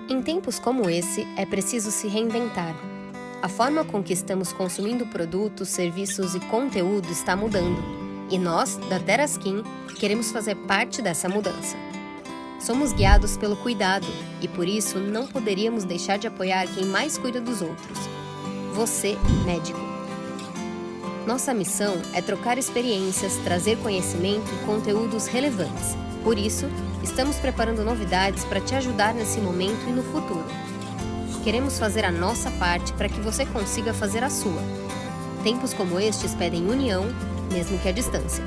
Em tempos como esse, é preciso se reinventar. A forma com que estamos consumindo produtos, serviços e conteúdo está mudando. E nós, da TerraSkin, queremos fazer parte dessa mudança. Somos guiados pelo cuidado e, por isso, não poderíamos deixar de apoiar quem mais cuida dos outros. Você, médico. Nossa missão é trocar experiências, trazer conhecimento e conteúdos relevantes. Por isso, estamos preparando novidades para te ajudar nesse momento e no futuro. Queremos fazer a nossa parte para que você consiga fazer a sua. Tempos como estes pedem união, mesmo que à distância.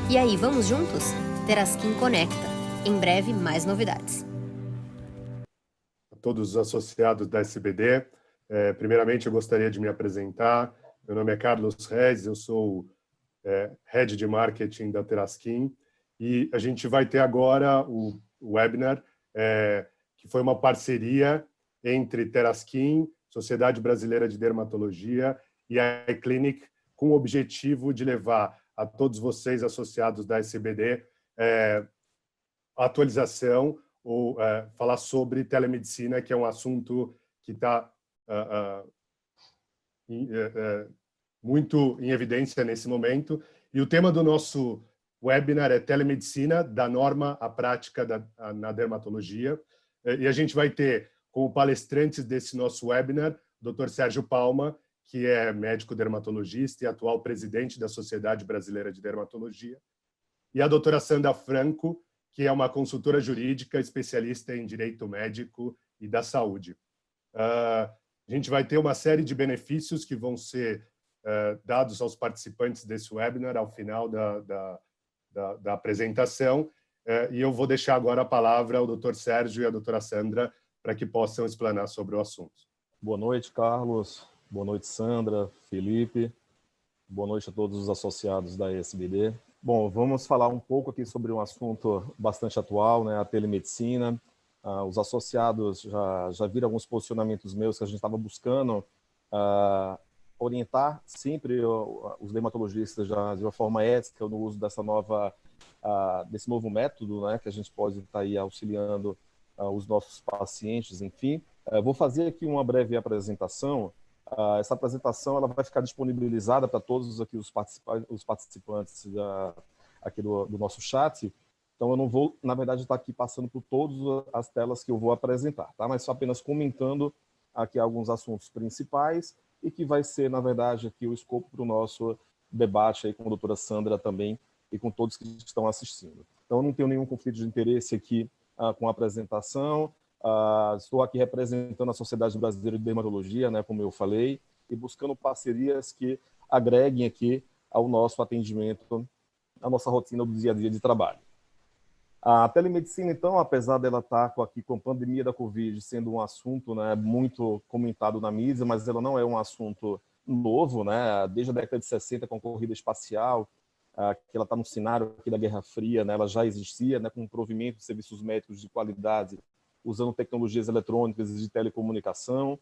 E aí, vamos juntos? TerraSkin Conecta. Em breve, mais novidades. A todos os associados da SBD, primeiramente eu gostaria de me apresentar. Meu nome é Carlos Reis, eu sou Head de Marketing da TerraSkin e a gente vai ter agora o webinar, que foi uma parceria entre TerraSkin, Sociedade Brasileira de Dermatologia e a iClinic, com o objetivo de levar a todos vocês associados da SBD atualização ou falar sobre telemedicina, que é um assunto que está muito em evidência nesse momento. E o tema do nosso webinar é telemedicina, da norma à prática na dermatologia. E a gente vai ter como palestrantes desse nosso webinar o Dr. Sérgio Palma, que é médico dermatologista e atual presidente da Sociedade Brasileira de Dermatologia, e a doutora Sandra Franco, que é uma consultora jurídica especialista em direito médico e da saúde. A gente vai ter uma série de benefícios que vão ser dados aos participantes desse webinar ao final da apresentação, e eu vou deixar agora a palavra ao Dr. Sérgio e à doutora Sandra para que possam explanar sobre o assunto. Boa noite, Carlos. Boa noite, Sandra, Felipe. Boa noite a todos os associados da SBD. Bom, vamos falar um pouco aqui sobre um assunto bastante atual, né, a telemedicina. Os associados já viram alguns posicionamentos meus que a gente estava buscando orientar sempre os dermatologistas de uma forma ética no uso desse novo método, né, que a gente pode estar aí auxiliando os nossos pacientes, enfim. Vou fazer aqui uma breve apresentação. Essa apresentação ela vai ficar disponibilizada para todos aqui os participantes aqui do nosso chat. Então, eu não vou, na verdade, estar aqui passando por todas as telas que eu vou apresentar, tá? Mas só apenas comentando aqui alguns assuntos principais e que vai ser, na verdade, aqui o escopo para o nosso debate aí com a doutora Sandra também e com todos que estão assistindo. Então, eu não tenho nenhum conflito de interesse aqui com a apresentação. Estou aqui representando a Sociedade Brasileira de Dermatologia, né, como eu falei, e buscando parcerias que agreguem aqui ao nosso atendimento, à nossa rotina do dia a dia de trabalho. A telemedicina, então, apesar dela estar aqui com a pandemia da Covid sendo um assunto, né, muito comentado na mídia, mas ela não é um assunto novo, né? Desde a década de 60, com a corrida espacial, que ela está no cenário aqui da Guerra Fria, né, ela já existia, né, com o provimento de serviços médicos de qualidade, usando tecnologias eletrônicas e de telecomunicação,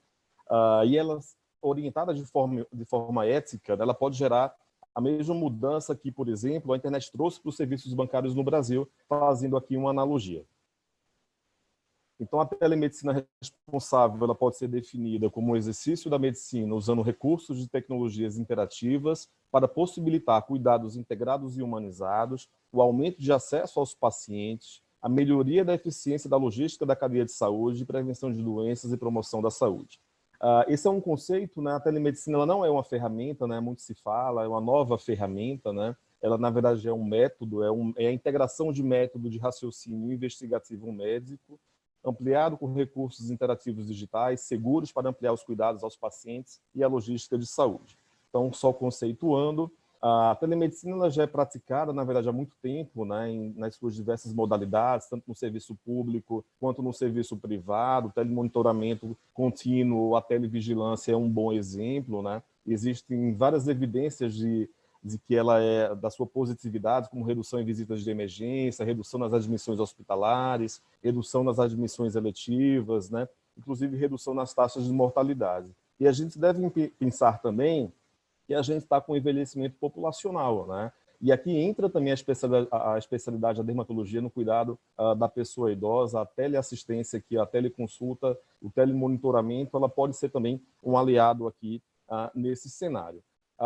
e ela, orientada de forma ética, ela pode gerar a mesma mudança que, por exemplo, a internet trouxe para os serviços bancários no Brasil, fazendo aqui uma analogia. Então, a telemedicina responsável ela pode ser definida como um exercício da medicina usando recursos de tecnologias interativas para possibilitar cuidados integrados e humanizados, o aumento de acesso aos pacientes, a melhoria da eficiência da logística da cadeia de saúde, prevenção de doenças e promoção da saúde. Esse é um conceito, né? A telemedicina ela não é uma ferramenta, né? Muito se fala, é uma nova ferramenta, né? Ela, na verdade, é um método, é a integração de método de raciocínio investigativo médico, ampliado com recursos interativos digitais, seguros para ampliar os cuidados aos pacientes e a logística de saúde. Então, só conceituando, a telemedicina ela já é praticada, na verdade, há muito tempo, né, nas suas diversas modalidades, tanto no serviço público quanto no serviço privado. O telemonitoramento contínuo, a televigilância é um bom exemplo, né? Existem várias evidências de que ela é da sua positividade, como redução em visitas de emergência, redução nas admissões hospitalares, redução nas admissões eletivas, né? Inclusive redução nas taxas de mortalidade. E a gente deve pensar também que a gente está com envelhecimento populacional, né? E aqui entra também a especialidade da dermatologia no cuidado da pessoa idosa, a teleassistência aqui, a teleconsulta, o telemonitoramento, ela pode ser também um aliado aqui nesse cenário.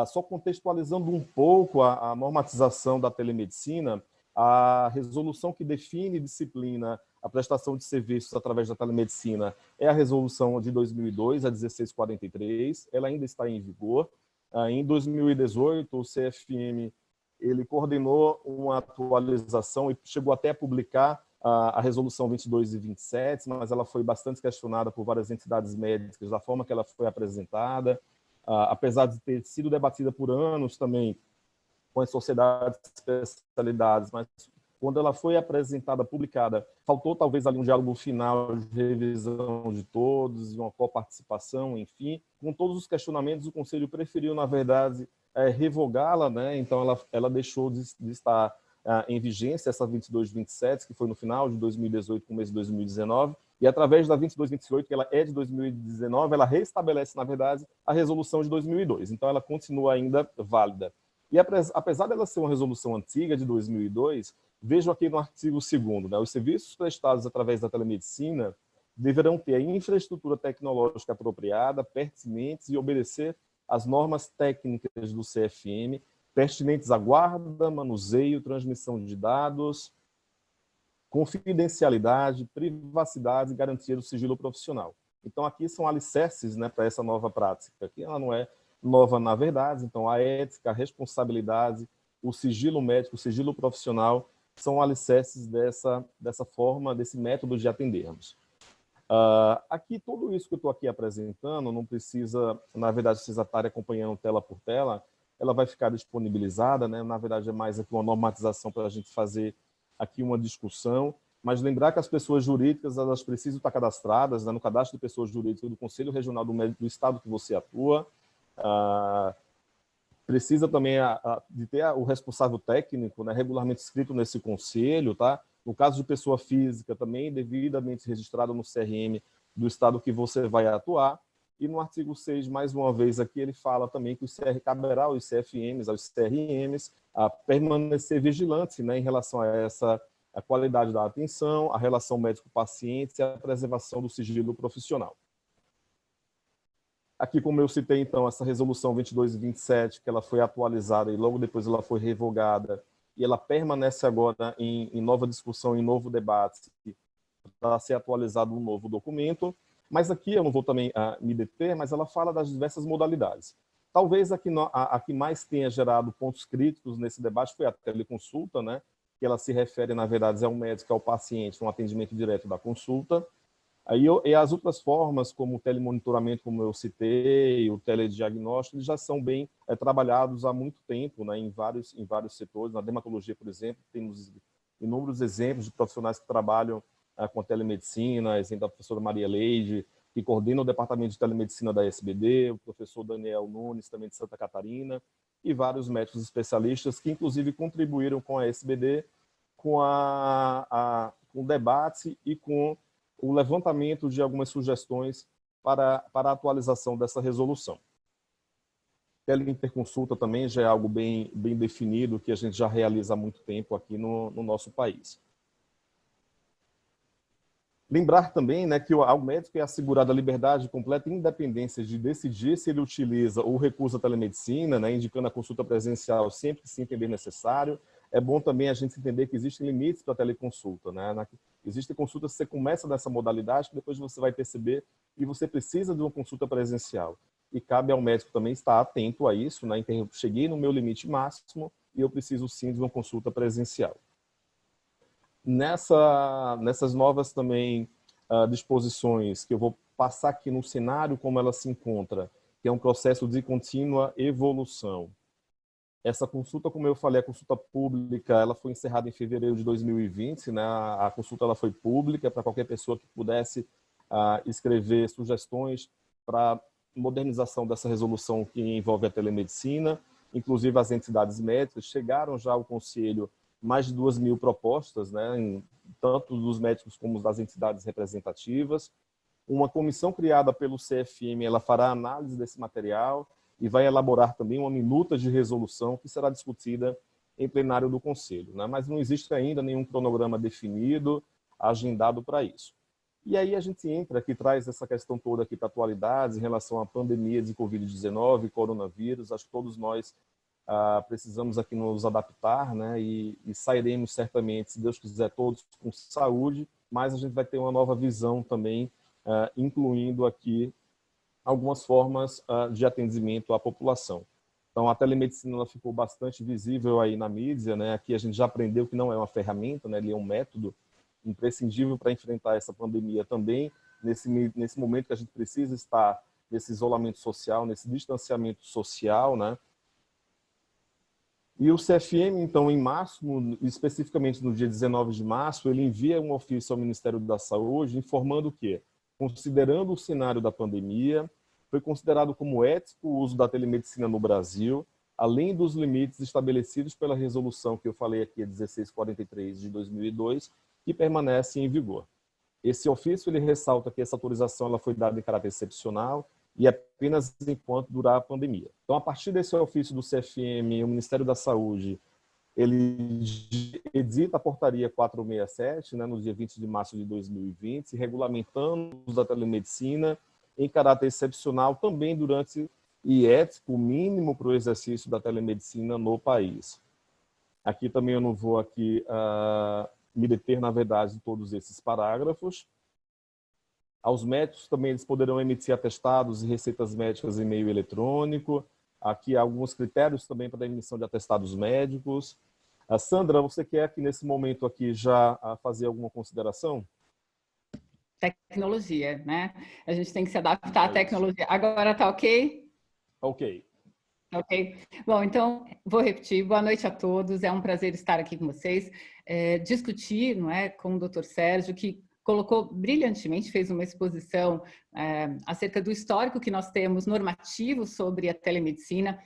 Só contextualizando um pouco a normatização da telemedicina, a resolução que define e disciplina a prestação de serviços através da telemedicina é a resolução de 2002, a 1643, ela ainda está em vigor. Em 2018, o CFM ele coordenou uma atualização e chegou até a publicar a resolução 22 e 27, mas ela foi bastante questionada por várias entidades médicas da forma que ela foi apresentada, apesar de ter sido debatida por anos também com as sociedades de especialidades, mas quando ela foi apresentada, publicada, faltou talvez ali um diálogo final de revisão de todos, de uma coparticipação, enfim. Com todos os questionamentos, o Conselho preferiu, na verdade, revogá-la, né? Então ela deixou de estar em vigência, essa 2227, que foi no final de 2018, começo de 2019, e através da 2228, que ela é de 2019, ela restabelece, na verdade, a resolução de 2002. Então ela continua ainda válida. E apesar dela ser uma resolução antiga, de 2002, vejam aqui no artigo 2º, né? Os serviços prestados através da telemedicina deverão ter a infraestrutura tecnológica apropriada, pertinentes e obedecer às normas técnicas do CFM, pertinentes à guarda, manuseio, transmissão de dados, confidencialidade, privacidade e garantia do sigilo profissional. Então, aqui são alicerces, né, para essa nova prática. Aqui ela não é nova, na verdade. Então, a ética, a responsabilidade, o sigilo médico, o sigilo profissional são alicerces dessa forma, desse método de atendermos. Aqui, tudo isso que eu estou aqui apresentando, não precisa, na verdade, vocês estarem acompanhando tela por tela, ela vai ficar disponibilizada, né? Na verdade, é mais aqui uma normatização para a gente fazer aqui uma discussão, mas lembrar que as pessoas jurídicas, elas precisam estar cadastradas, né, no cadastro de pessoas jurídicas do Conselho Regional do Médico do Estado que você atua. Precisa também de ter o responsável técnico, né, regularmente inscrito nesse conselho, tá? No caso de pessoa física, também devidamente registrado no CRM do estado que você vai atuar. E no artigo 6, mais uma vez aqui, ele fala também que caberá aos CFMs, aos CRMs, a permanecer vigilante, né, em relação a a qualidade da atenção, a relação médico-paciente e a preservação do sigilo profissional. Aqui, como eu citei, então, essa resolução 22 e 27, que ela foi atualizada e logo depois ela foi revogada, e ela permanece agora em nova discussão, em novo debate, para ser atualizado um novo documento. Mas aqui eu não vou também me deter, mas ela fala das diversas modalidades. Talvez a que mais tenha gerado pontos críticos nesse debate foi a teleconsulta, né? Que ela se refere, na verdade, ao médico, ao paciente, um atendimento direto da consulta. E as outras formas, como o telemonitoramento, como eu citei, o telediagnóstico, eles já são bem trabalhados há muito tempo, né, em vários setores. Na dermatologia, por exemplo, temos inúmeros exemplos de profissionais que trabalham com a telemedicina, exemplo da professora Maria Leide, que coordena o departamento de telemedicina da SBD, o professor Daniel Nunes, também de Santa Catarina, e vários médicos especialistas que, inclusive, contribuíram com a SBD, com o debate e com o levantamento de algumas sugestões para a atualização dessa resolução. Teleinterconsulta também já é algo bem definido, que a gente já realiza há muito tempo aqui no nosso país. Lembrar também, né, que ao médico é assegurada a liberdade, completa independência de decidir se ele utiliza ou recusa a telemedicina, né, indicando a consulta presencial sempre que se entender necessário. É bom também a gente entender que existem limites para a teleconsulta, né? Existem consultas que você começa nessa modalidade, que depois você vai perceber que você precisa de uma consulta presencial. E cabe ao médico também estar atento a isso, né? Então, eu cheguei no meu limite máximo e eu preciso sim de uma consulta presencial. Nessas novas também disposições, que eu vou passar aqui no cenário como ela se encontra, que é um processo de contínua evolução. Essa consulta, como eu falei, a consulta pública, ela foi encerrada em fevereiro de 2020, né? A consulta ela foi pública para qualquer pessoa que pudesse escrever sugestões para modernização dessa resolução que envolve a telemedicina. Inclusive, as entidades médicas chegaram já ao Conselho mais de 2.000 propostas, né? Tanto dos médicos como das entidades representativas. Uma comissão criada pelo CFM, ela fará análise desse material e vai elaborar também uma minuta de resolução que será discutida em plenário do Conselho, né? Mas não existe ainda nenhum cronograma definido, agendado para isso. E aí a gente entra aqui, traz essa questão toda aqui para atualidades em relação à pandemia de Covid-19, coronavírus. Acho que todos nós precisamos aqui nos adaptar, né? E sairemos certamente, se Deus quiser, todos com saúde, mas a gente vai ter uma nova visão também, incluindo aqui algumas formas de atendimento à população. Então, a telemedicina ela ficou bastante visível aí na mídia, né? Aqui a gente já aprendeu que não é uma ferramenta, né? Ele é um método imprescindível para enfrentar essa pandemia também, nesse momento que a gente precisa estar nesse isolamento social, nesse distanciamento social, né? E o CFM, então, em março, especificamente no dia 19 de março, ele envia um ofício ao Ministério da Saúde informando que, considerando o cenário da pandemia, foi considerado como ético o uso da telemedicina no Brasil, além dos limites estabelecidos pela resolução que eu falei aqui, a 1643 de 2002, que permanece em vigor. Esse ofício ele ressalta que essa autorização ela foi dada em caráter excepcional e apenas enquanto durar a pandemia. Então, a partir desse ofício do CFM, o Ministério da Saúde ele edita a portaria 467, né, no dia 20 de março de 2020, regulamentando o uso da telemedicina em caráter excepcional também durante e ético mínimo para o exercício da telemedicina no país. Aqui também eu não vou aqui me deter, na verdade, em todos esses parágrafos. Aos médicos também eles poderão emitir atestados e receitas médicas em meio eletrônico. Aqui há alguns critérios também para a emissão de atestados médicos. Sandra, você quer aqui nesse momento aqui já fazer alguma consideração? Tecnologia, né? A gente tem que se adaptar à tecnologia. Agora tá ok? Ok. Ok. Bom, então, vou repetir. Boa noite a todos. É um prazer estar aqui com vocês. Discutir, não é, com o Dr. Sérgio, que colocou brilhantemente, fez uma exposição acerca do histórico que nós temos normativo sobre a telemedicina,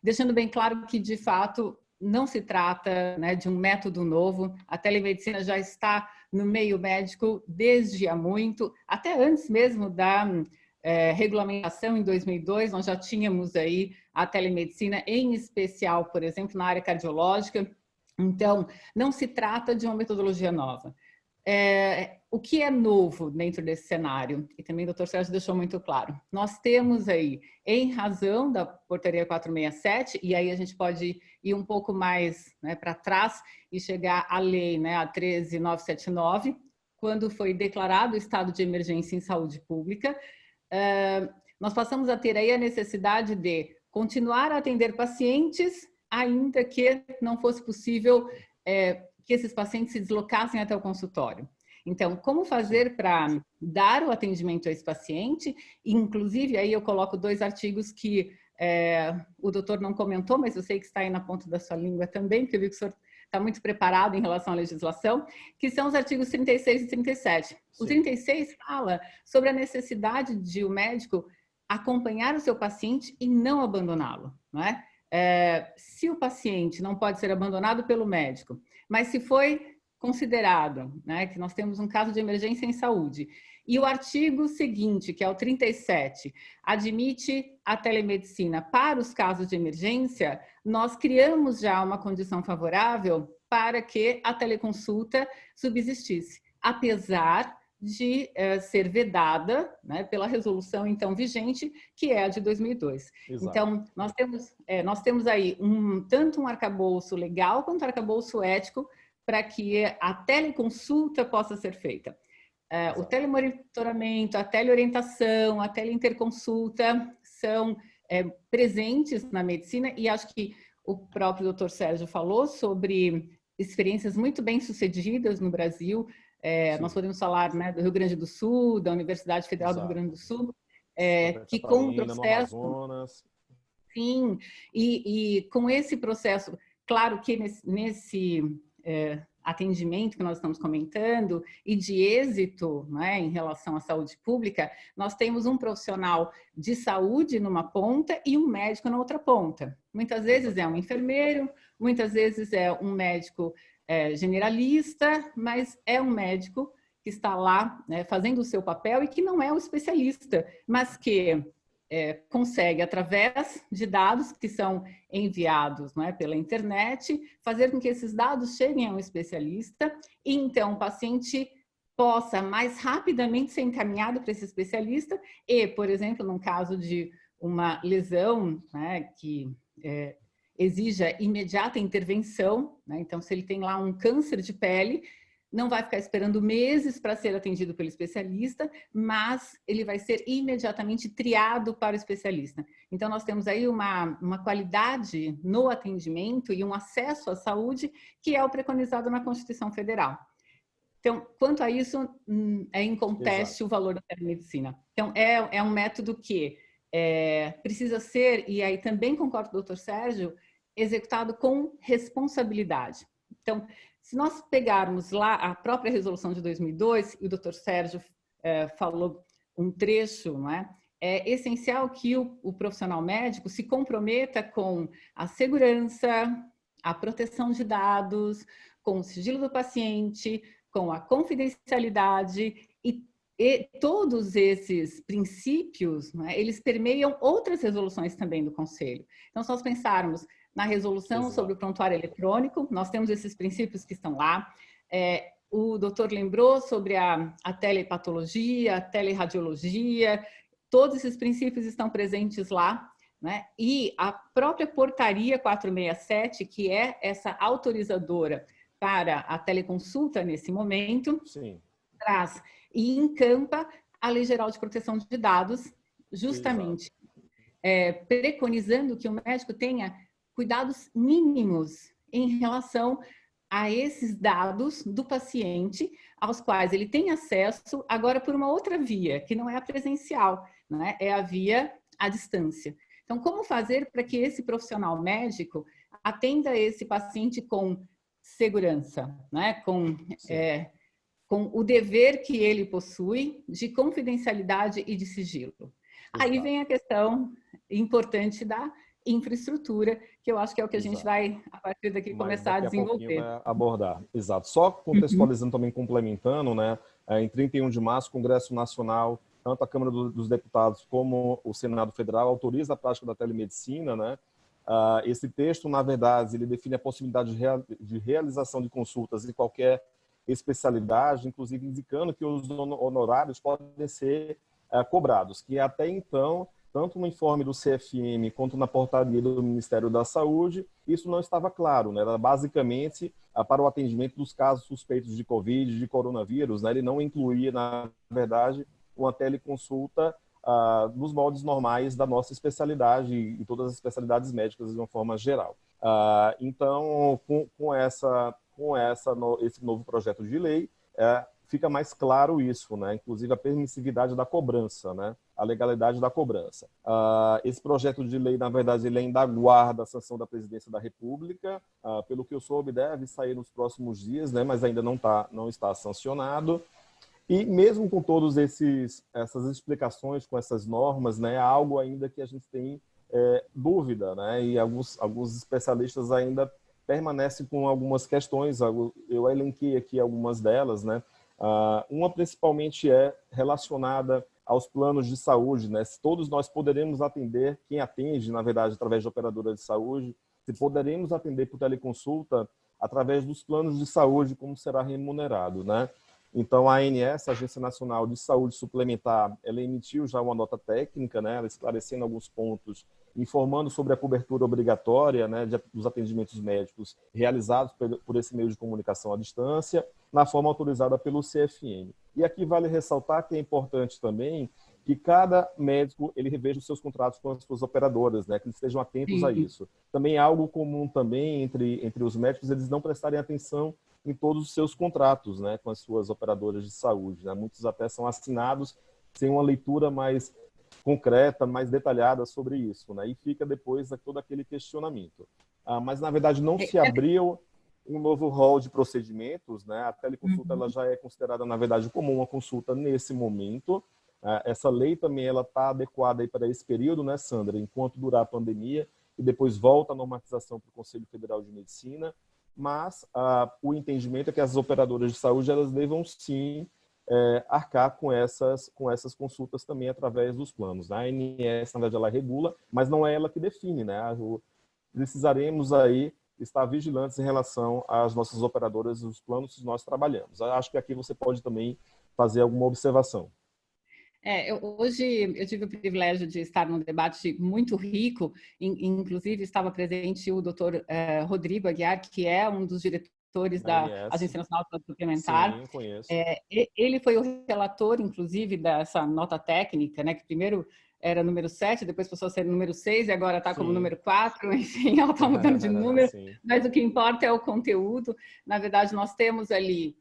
deixando bem claro que, de fato, não se trata, né, de um método novo. A telemedicina já está no meio médico desde há muito, até antes mesmo da regulamentação em 2002, nós já tínhamos aí a telemedicina, em especial, por exemplo, na área cardiológica. Então, não se trata de uma metodologia nova. O que é novo dentro desse cenário? E também o Dr. Sérgio deixou muito claro. Nós temos aí, em razão da portaria 467, e aí a gente pode ir um pouco mais, né, para trás e chegar à lei, né, a 13979, quando foi declarado o estado de emergência em saúde pública, nós passamos a ter aí a necessidade de continuar a atender pacientes, ainda que não fosse possível que esses pacientes se deslocassem até o consultório. Então, como fazer para dar o atendimento a esse paciente? Inclusive, aí eu coloco 2 artigos que o doutor não comentou, mas eu sei que está aí na ponta da sua língua também, porque eu vi que o senhor está muito preparado em relação à legislação, que são os artigos 36 e 37. Sim. O 36 fala sobre a necessidade de o médico acompanhar o seu paciente e não abandoná-lo, não é? Se o paciente não pode ser abandonado pelo médico, mas se foi considerado, né, que nós temos um caso de emergência em saúde, e o artigo seguinte, que é o 37, admite a telemedicina para os casos de emergência, nós criamos já uma condição favorável para que a teleconsulta subsistisse, apesar de ser vedada, né, pela resolução então vigente, que é a de 2002. Exato. Então, nós temos aí tanto um arcabouço legal quanto um arcabouço ético para que a teleconsulta possa ser feita. O telemonitoramento, a teleorientação, a teleinterconsulta são presentes na medicina, e acho que o próprio Dr. Sérgio falou sobre experiências muito bem sucedidas no Brasil. Nós podemos falar, né, do Rio Grande do Sul, da Universidade Federal do Rio Grande do Sul, que com o processo... Sim, e com esse processo, claro que nesse atendimento que nós estamos comentando e de êxito, né, em relação à saúde pública, nós temos um profissional de saúde numa ponta e um médico na outra ponta. Muitas vezes é um enfermeiro, muitas vezes é um médico generalista, mas é um médico que está lá, né, fazendo o seu papel e que não é o especialista, mas que consegue, através de dados que são enviados, não é, pela internet, fazer com que esses dados cheguem a um especialista e, então, o paciente possa mais rapidamente ser encaminhado para esse especialista e, por exemplo, num caso de uma lesão, né, que exija imediata intervenção, né, então, se ele tem lá um câncer de pele, não vai ficar esperando meses para ser atendido pelo especialista, mas ele vai ser imediatamente triado para o especialista. Então, nós temos aí uma qualidade no atendimento e um acesso à saúde que é o preconizado na Constituição Federal. Então, quanto a isso, é inconteste o valor da telemedicina. Então, é um método que precisa ser, e aí também concordo com o Dr. Sérgio, executado com responsabilidade. Então, se nós pegarmos lá a própria resolução de 2002, e o Dr. Sérgio falou um trecho, não é? É essencial que o profissional médico se comprometa com a segurança, a proteção de dados, com o sigilo do paciente, com a confidencialidade e todos esses princípios, né, eles permeiam outras resoluções também do Conselho. Então, se nós pensarmos na resolução sobre o prontuário eletrônico, nós temos esses princípios que estão lá. O doutor lembrou sobre a telepatologia, a teleradiologia, todos esses princípios estão presentes lá, né? E a própria portaria 467, que é essa autorizadora para a teleconsulta nesse momento, sim, traz e encampa a Lei Geral de Proteção de Dados, justamente preconizando que o médico tenha cuidados mínimos em relação a esses dados do paciente, aos quais ele tem acesso agora por uma outra via, que não é a presencial, né? É a via à distância. Então, como fazer para que esse profissional médico atenda esse paciente com segurança, né? Com o dever que ele possui de confidencialidade e de sigilo. Exato. Aí vem a questão importante da infraestrutura, que eu acho que é o que a gente vai, a partir daqui, começar a desenvolver. Vai abordar. Exato. Só contextualizando, também complementando, né? Em 31 de março, o Congresso Nacional, tanto a Câmara dos Deputados como o Senado Federal, autoriza a prática da telemedicina, né? Esse texto, na verdade, ele define a possibilidade de realização de consultas em qualquer especialidade, inclusive indicando que os honorários podem ser cobrados, que até então, tanto no informe do CFM quanto na portaria do Ministério da Saúde, isso não estava claro, né? Era basicamente para o atendimento dos casos suspeitos de Covid, de coronavírus, né? Ele não incluía, na verdade, uma teleconsulta nos moldes normais da nossa especialidade e todas as especialidades médicas de uma forma geral. Então, com esse novo projeto de lei, fica mais claro isso, né? Inclusive a permissividade da cobrança, né? A legalidade da cobrança. Esse projeto de lei, na verdade, ele ainda aguarda a sanção da Presidência da República. Pelo que eu soube, deve sair nos próximos dias, né? Mas ainda não está sancionado. E mesmo com todas essas explicações, com essas normas, né? Há algo ainda que a gente tem dúvida, né? E alguns especialistas ainda permanecem com algumas questões. Eu elenquei aqui algumas delas, né? Uma principalmente é relacionada aos planos de saúde, né? Se todos nós poderemos atender, quem atende, na verdade, através de operadora de saúde, se poderemos atender por teleconsulta através dos planos de saúde, como será remunerado, né? Então, a ANS, a Agência Nacional de Saúde Suplementar, ela emitiu já uma nota técnica, né, ela esclarecendo alguns pontos, informando sobre a cobertura obrigatória, né, dos atendimentos médicos realizados por esse meio de comunicação à distância, na forma autorizada pelo CFM. E aqui vale ressaltar que é importante também que cada médico ele reveja os seus contratos com as suas operadoras, né, que eles estejam atentos a isso. Também é algo comum também entre os médicos, eles não prestarem atenção em todos os seus contratos, né, com as suas operadoras de saúde, né? Muitos até são assinados sem uma leitura mais concreta, mais detalhada sobre isso, né? E fica depois todo aquele questionamento. Mas, na verdade, não se abriu um novo rol de procedimentos, né? A teleconsulta ela já é considerada, na verdade, como uma consulta nesse momento. Essa lei também ela está adequada aí para esse período, né, Sandra? Enquanto durar a pandemia, e depois volta a normatização para o Conselho Federal de Medicina. Mas o entendimento é que as operadoras de saúde elas devam sim arcar com essas consultas também através dos planos. A ANS, na verdade, ela regula, mas não é ela que define, né? Precisaremos aí estar vigilantes em relação às nossas operadoras e os planos que nós trabalhamos. Acho que aqui você pode também fazer alguma observação. Hoje eu tive o privilégio de estar num debate muito rico, inclusive estava presente o doutor Rodrigo Aguiar, que é um dos diretores da Agência Nacional de Saúde Suplementar. Sim, conheço. Ele foi o relator, inclusive, dessa nota técnica, né, que primeiro era número 7, depois passou a ser número 6 e agora está como número 4, enfim, ela está mudando de número, mas o que importa é o conteúdo. Na verdade, nós temos ali,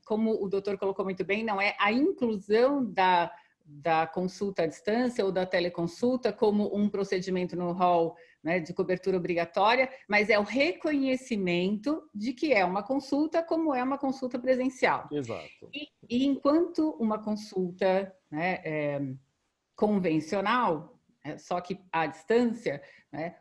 como o doutor colocou muito bem, não é a inclusão da consulta à distância ou da teleconsulta como um procedimento no rol, né, de cobertura obrigatória, mas é o reconhecimento de que é uma consulta como é uma consulta presencial. Exato. E enquanto uma consulta, né, convencional, só que à distância, né,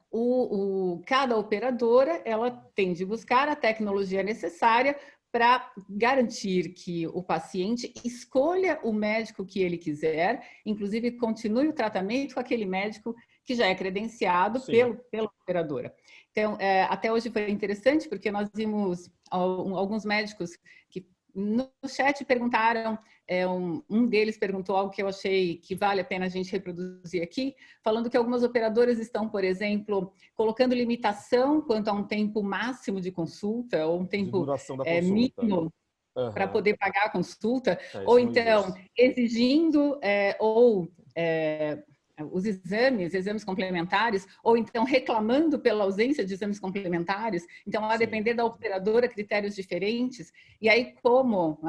cada operadora ela tem de buscar a tecnologia necessária para garantir que o paciente escolha o médico que ele quiser, inclusive continue o tratamento com aquele médico que já é credenciado pela operadora. Então, até hoje foi interessante, porque nós vimos alguns médicos que no chat perguntaram, um deles perguntou algo que eu achei que vale a pena a gente reproduzir aqui, falando que algumas operadoras estão, por exemplo, colocando limitação quanto a um tempo máximo de consulta, ou um tempo mínimo para poder pagar a consulta, ou então exigindo os exames complementares, ou então reclamando pela ausência de exames complementares. Então, a depender da operadora, critérios diferentes. E aí, como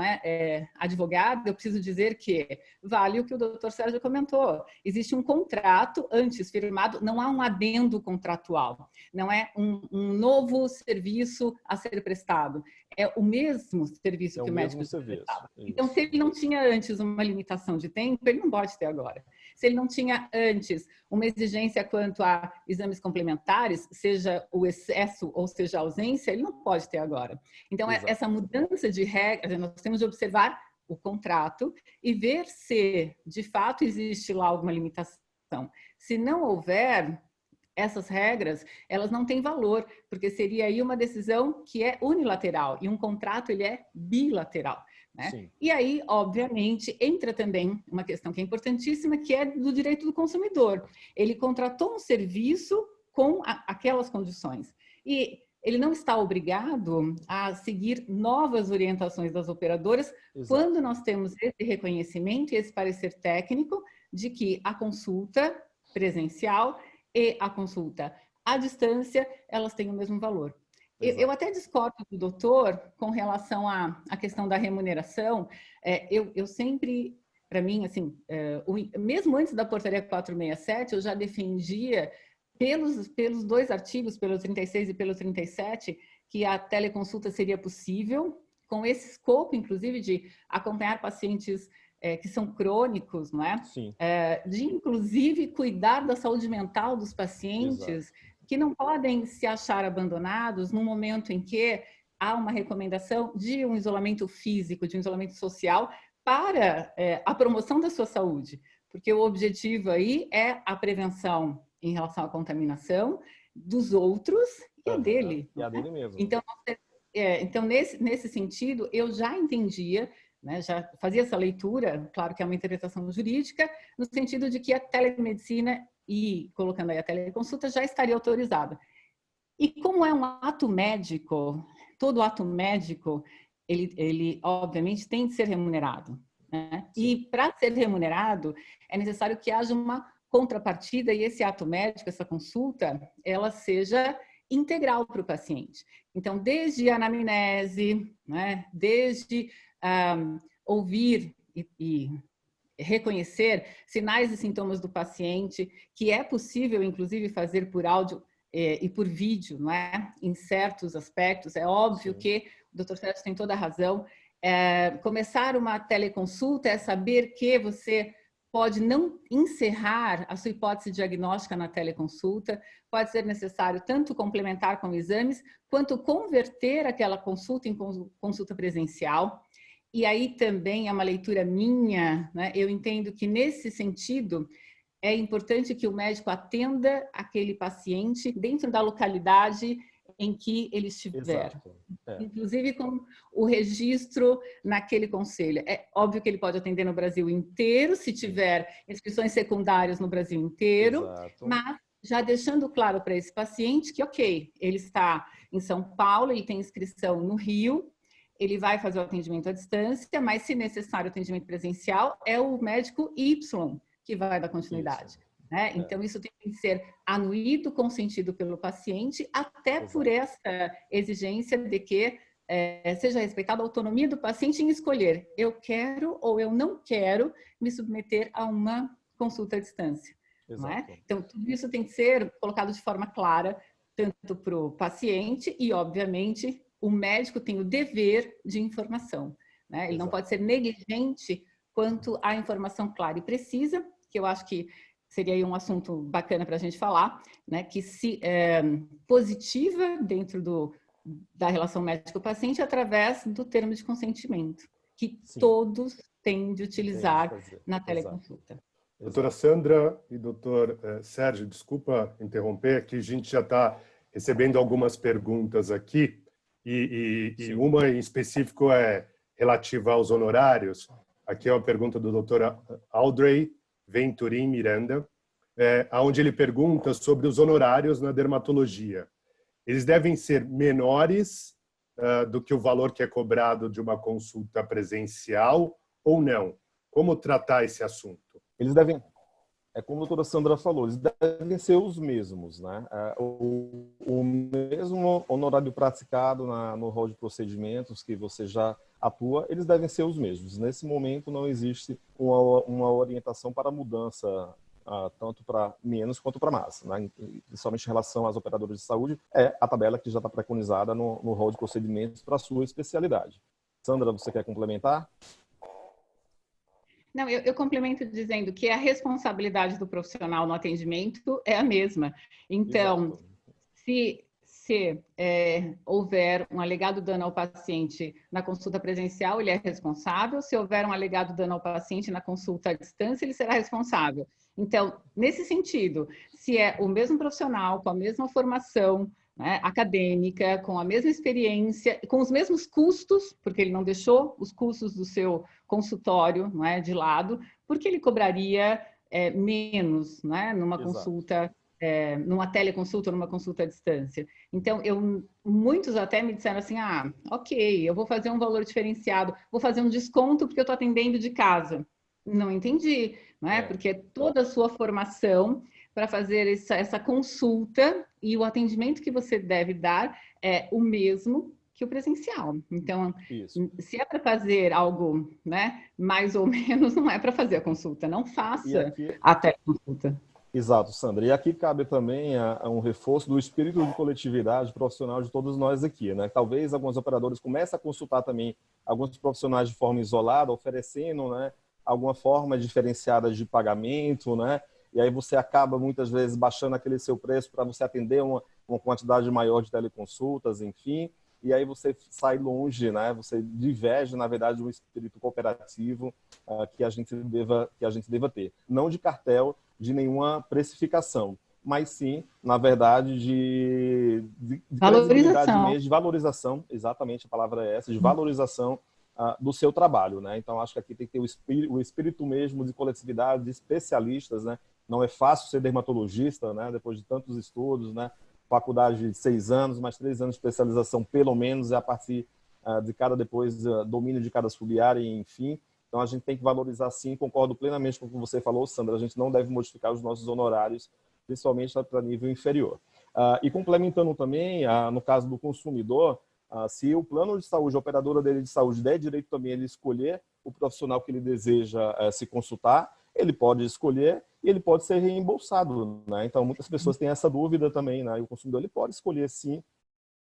advogado, eu preciso dizer que vale o que o doutor Sérgio comentou. Existe um contrato antes firmado, não há um adendo contratual, não é um novo serviço a ser prestado. É o mesmo serviço que o médico prestava. Então, se ele não tinha antes uma limitação de tempo, ele não pode ter agora. Se ele não tinha antes uma exigência quanto a exames complementares, seja o excesso ou seja a ausência, ele não pode ter agora. Então, essa mudança de regra, nós temos de observar o contrato e ver se, de fato, existe lá alguma limitação. Se não houver, essas regras, elas não têm valor, porque seria aí uma decisão que é unilateral e um contrato ele é bilateral. Né? E aí, obviamente, entra também uma questão que é importantíssima, que é do direito do consumidor. Ele contratou um serviço com aquelas condições e ele não está obrigado a seguir novas orientações das operadoras quando nós temos esse reconhecimento e esse parecer técnico de que a consulta presencial e a consulta à distância, elas têm o mesmo valor. Eu até discordo do doutor com relação à questão da remuneração. Eu sempre, para mim, assim, mesmo antes da portaria 467, eu já defendia, pelos dois artigos, pelo 36 e pelo 37, que a teleconsulta seria possível, com esse escopo, inclusive, de acompanhar pacientes que são crônicos, não é? De, inclusive, cuidar da saúde mental dos pacientes, que não podem se achar abandonados no momento em que há uma recomendação de um isolamento físico, de um isolamento social para a promoção da sua saúde, porque o objetivo aí é a prevenção em relação à contaminação dos outros e a dele. E a dele mesmo. Então nesse sentido, eu já entendia, né, já fazia essa leitura, claro que é uma interpretação jurídica, no sentido de que a telemedicina e colocando aí a teleconsulta já estaria autorizada. E como é um ato médico, todo ato médico, ele obviamente tem de ser remunerado. Né? E para ser remunerado, é necessário que haja uma contrapartida e esse ato médico, essa consulta, ela seja integral para o paciente. Então, desde a anamnese, né? Desde ouvir e reconhecer sinais e sintomas do paciente, que é possível, inclusive, fazer por áudio e por vídeo, não é? Em certos aspectos. É óbvio que o Dr. Sérgio tem toda a razão. Começar uma teleconsulta é saber que você pode não encerrar a sua hipótese diagnóstica na teleconsulta, pode ser necessário tanto complementar com exames, quanto converter aquela consulta em consulta presencial. E aí também é uma leitura minha, né? Eu entendo que nesse sentido é importante que o médico atenda aquele paciente dentro da localidade em que ele estiver. Exato. Inclusive com o registro naquele conselho. É óbvio que ele pode atender no Brasil inteiro, se tiver inscrições secundárias no Brasil inteiro, Exato. mas já deixando claro para esse paciente que, ok, ele está em São Paulo, ele tem inscrição no Rio, ele vai fazer o atendimento à distância, mas se necessário o atendimento presencial, é o médico Y que vai dar continuidade. Né? Então, isso tem que ser anuído, consentido pelo paciente, até por essa exigência de que seja respeitada a autonomia do paciente em escolher eu quero ou eu não quero me submeter a uma consulta à distância. Não é? Então, tudo isso tem que ser colocado de forma clara, tanto para o paciente e, obviamente, o médico tem o dever de informação. Né? Ele não pode ser negligente quanto à informação clara e precisa, que eu acho que seria aí um assunto bacana para a gente falar, né? Que se positiva dentro da relação médico-paciente através do termo de consentimento, que todos têm de utilizar na teleconsulta. Doutora Sandra e doutor Sérgio, desculpa interromper, que a gente já está recebendo algumas perguntas aqui, e uma em específico é relativa aos honorários. Aqui é uma pergunta do doutor Audrey Venturim Miranda, onde ele pergunta sobre os honorários na dermatologia. Eles devem ser menores do que o valor que é cobrado de uma consulta presencial ou não? Como tratar esse assunto? Eles devem, como a doutora Sandra falou, eles devem ser os mesmos, né? O mesmo honorário praticado no rol de procedimentos que você já atua, eles devem ser os mesmos. Nesse momento não existe uma orientação para mudança, tanto para menos quanto para mais, né? Principalmente em relação às operadoras de saúde, é a tabela que já está preconizada no rol de procedimentos para a sua especialidade. Sandra, você quer complementar? Não, eu complemento dizendo que a responsabilidade do profissional no atendimento é a mesma. Então, se houver um alegado dano ao paciente na consulta presencial, ele é responsável. Se houver um alegado dano ao paciente na consulta à distância, ele será responsável. Então, nesse sentido, se é o mesmo profissional, com a mesma formação, né, acadêmica, com a mesma experiência, com os mesmos custos, porque ele não deixou os custos do seu consultório, não é, de lado, porque ele cobraria menos, né, numa consulta, numa teleconsulta, numa consulta à distância. Então, muitos até me disseram assim, ok, eu vou fazer um valor diferenciado, vou fazer um desconto porque eu estou atendendo de casa. Não entendi, não é? Porque toda a sua formação para fazer essa consulta e o atendimento que você deve dar é o mesmo que o presencial. Então, se é para fazer algo, né, mais ou menos, não é para fazer a consulta. Não faça a teleconsulta. Exato, Sandra. E aqui cabe também um reforço do espírito de coletividade profissional de todos nós aqui, né? Talvez alguns operadores comecem a consultar também alguns profissionais de forma isolada, oferecendo, né, alguma forma diferenciada de pagamento, né? E aí você acaba muitas vezes baixando aquele seu preço para você atender uma quantidade maior de teleconsultas, enfim. E aí você sai longe, né? Você diverge, na verdade, um espírito cooperativo que a gente deva ter. Não de cartel, de nenhuma precificação, mas sim, na verdade, de valorização. Mesmo, de valorização, exatamente a palavra é essa, de valorização do seu trabalho, né? Então, acho que aqui tem que ter o espírito mesmo de coletividade, de especialistas, né? Não é fácil ser dermatologista, né? Depois de tantos estudos, né? Faculdade de 6 anos, mais 3 anos de especialização, pelo menos, a partir de domínio de cada sub-área, enfim. Então, a gente tem que valorizar, sim, concordo plenamente com o que você falou, Sandra, a gente não deve modificar os nossos honorários, principalmente para nível inferior. E complementando também, no caso do consumidor, se o plano de saúde, a operadora dele de saúde der direito também ele escolher o profissional que ele deseja se consultar, ele pode escolher e ele pode ser reembolsado, né? Então, muitas pessoas têm essa dúvida também, né? E o consumidor ele pode escolher, sim,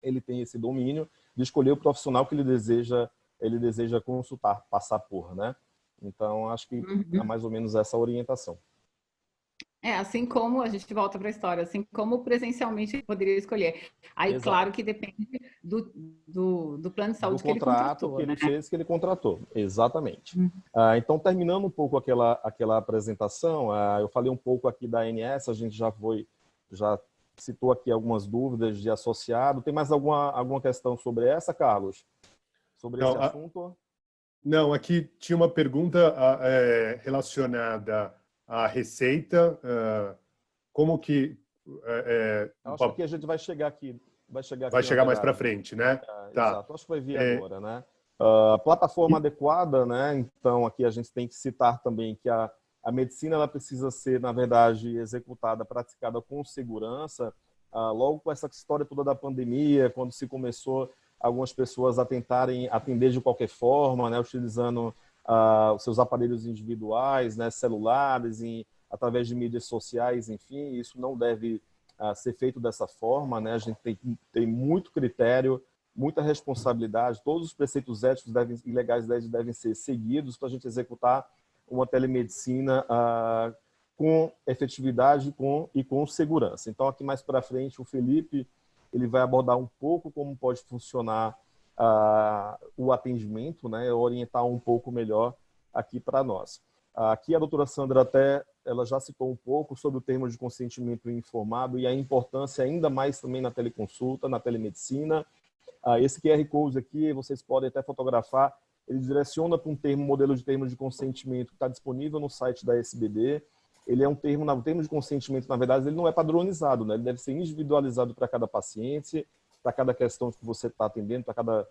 ele tem esse domínio de escolher o profissional que ele deseja consultar, passar por, né? Então, acho que é mais ou menos essa orientação. Assim como a gente volta para a história, assim como presencialmente ele poderia escolher. Aí, Exato. claro que depende do plano de Do saúde que ele contrato contratou, que ele né? fez, que ele contratou. Exatamente. Então, terminando um pouco aquela apresentação, eu falei um pouco aqui da ANS, a gente já citou aqui algumas dúvidas de associado. Tem mais alguma questão sobre essa, Carlos? Sobre esse assunto? Não, aqui tinha uma pergunta relacionada à receita, como que... Acho que aqui a gente vai chegar aqui. Vai chegar na mais para verdade. frente, né? Tá. Exato, acho que vai vir agora, né? Plataforma adequada, né? Então, aqui a gente tem que citar também que a medicina ela precisa ser, na verdade, executada, praticada com segurança. Logo com essa história toda da pandemia, quando se começou algumas pessoas a tentarem atender de qualquer forma, né? Utilizando os seus aparelhos individuais, né? Celulares, através de mídias sociais, enfim, isso não deve ser feito dessa forma, né? A gente tem muito critério, muita responsabilidade, todos os preceitos éticos e legais devem ser seguidos para a gente executar uma telemedicina com efetividade e com segurança. Então, aqui mais para frente, o Felipe ele vai abordar um pouco como pode funcionar o atendimento, né? Orientar um pouco melhor aqui para nós. Aqui a doutora Sandra ela já citou um pouco sobre o termo de consentimento informado e a importância ainda mais também na teleconsulta, na telemedicina. Esse QR Code aqui, vocês podem até fotografar, ele direciona para um modelo de termo de consentimento que está disponível no site da SBD. Ele é um termo de consentimento, na verdade, ele não é padronizado, né? Ele deve ser individualizado para cada paciente, para cada questão que você está atendendo, para cada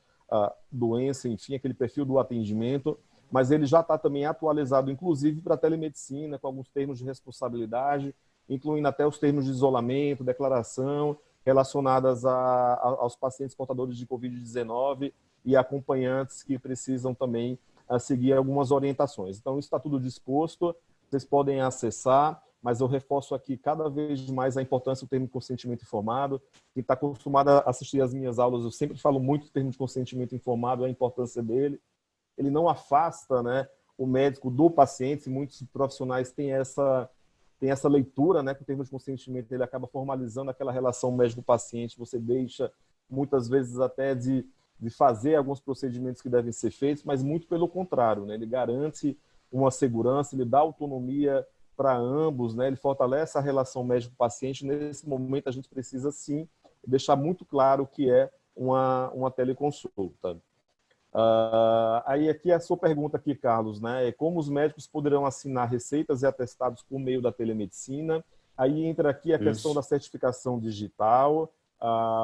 doença, enfim, aquele perfil do atendimento. Mas ele já está também atualizado, inclusive, para a telemedicina, com alguns termos de responsabilidade, incluindo até os termos de isolamento, declaração, relacionadas aos pacientes portadores de Covid-19 e acompanhantes que precisam também seguir algumas orientações. Então, isso está tudo disposto, vocês podem acessar, mas eu reforço aqui cada vez mais a importância do termo de consentimento informado. Quem está acostumado a assistir às minhas aulas, eu sempre falo muito do termo de consentimento informado, a importância dele. Ele não afasta, né, o médico do paciente, muitos profissionais têm essa leitura, né, que o termo de consentimento ele acaba formalizando aquela relação médico-paciente, você deixa muitas vezes até de fazer alguns procedimentos que devem ser feitos, mas muito pelo contrário, né, ele garante uma segurança, ele dá autonomia para ambos, né, ele fortalece a relação médico-paciente. Nesse momento a gente precisa sim deixar muito claro que é uma teleconsulta. Aí aqui a sua pergunta aqui, Carlos, né? É como os médicos poderão assinar receitas e atestados por meio da telemedicina. Aí entra aqui a questão da certificação digital.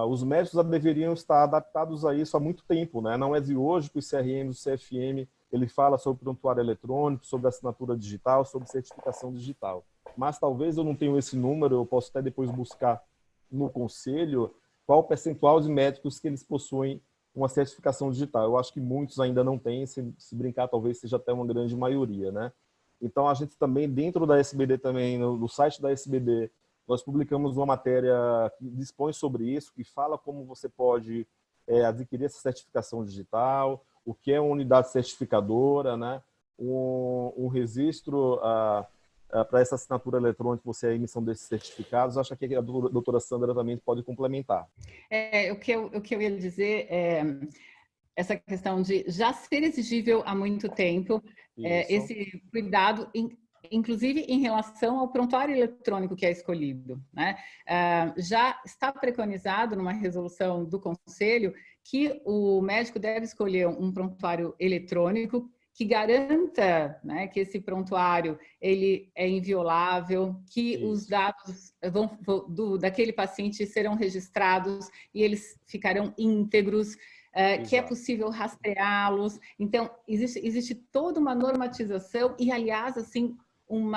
Os médicos deveriam estar adaptados a isso há muito tempo, né? Não é de hoje que o CRM, o CFM, ele fala sobre prontuário eletrônico, sobre assinatura digital, sobre certificação digital. Mas talvez eu não tenha esse número, eu posso até depois buscar no conselho qual o percentual de médicos que eles possuem uma certificação digital. Eu acho que muitos ainda não têm, se brincar, talvez seja até uma grande maioria, né? Então, a gente também, dentro da SBD também, no site da SBD, nós publicamos uma matéria que dispõe sobre isso, que fala como você pode adquirir essa certificação digital, o que é uma unidade certificadora, né? Um registro para essa assinatura eletrônica, você a emissão desses certificados. Acho que a doutora Sandra também pode complementar. O que eu ia dizer é essa questão de já ser exigível há muito tempo, esse cuidado, inclusive em relação ao prontuário eletrônico que é escolhido, né? Já está preconizado numa resolução do Conselho que o médico deve escolher um prontuário eletrônico que garanta, né, que esse prontuário ele é inviolável, que os dados daquele paciente serão registrados e eles ficarão íntegros, que é possível rastreá-los. Então, existe toda uma normatização e, aliás, assim, um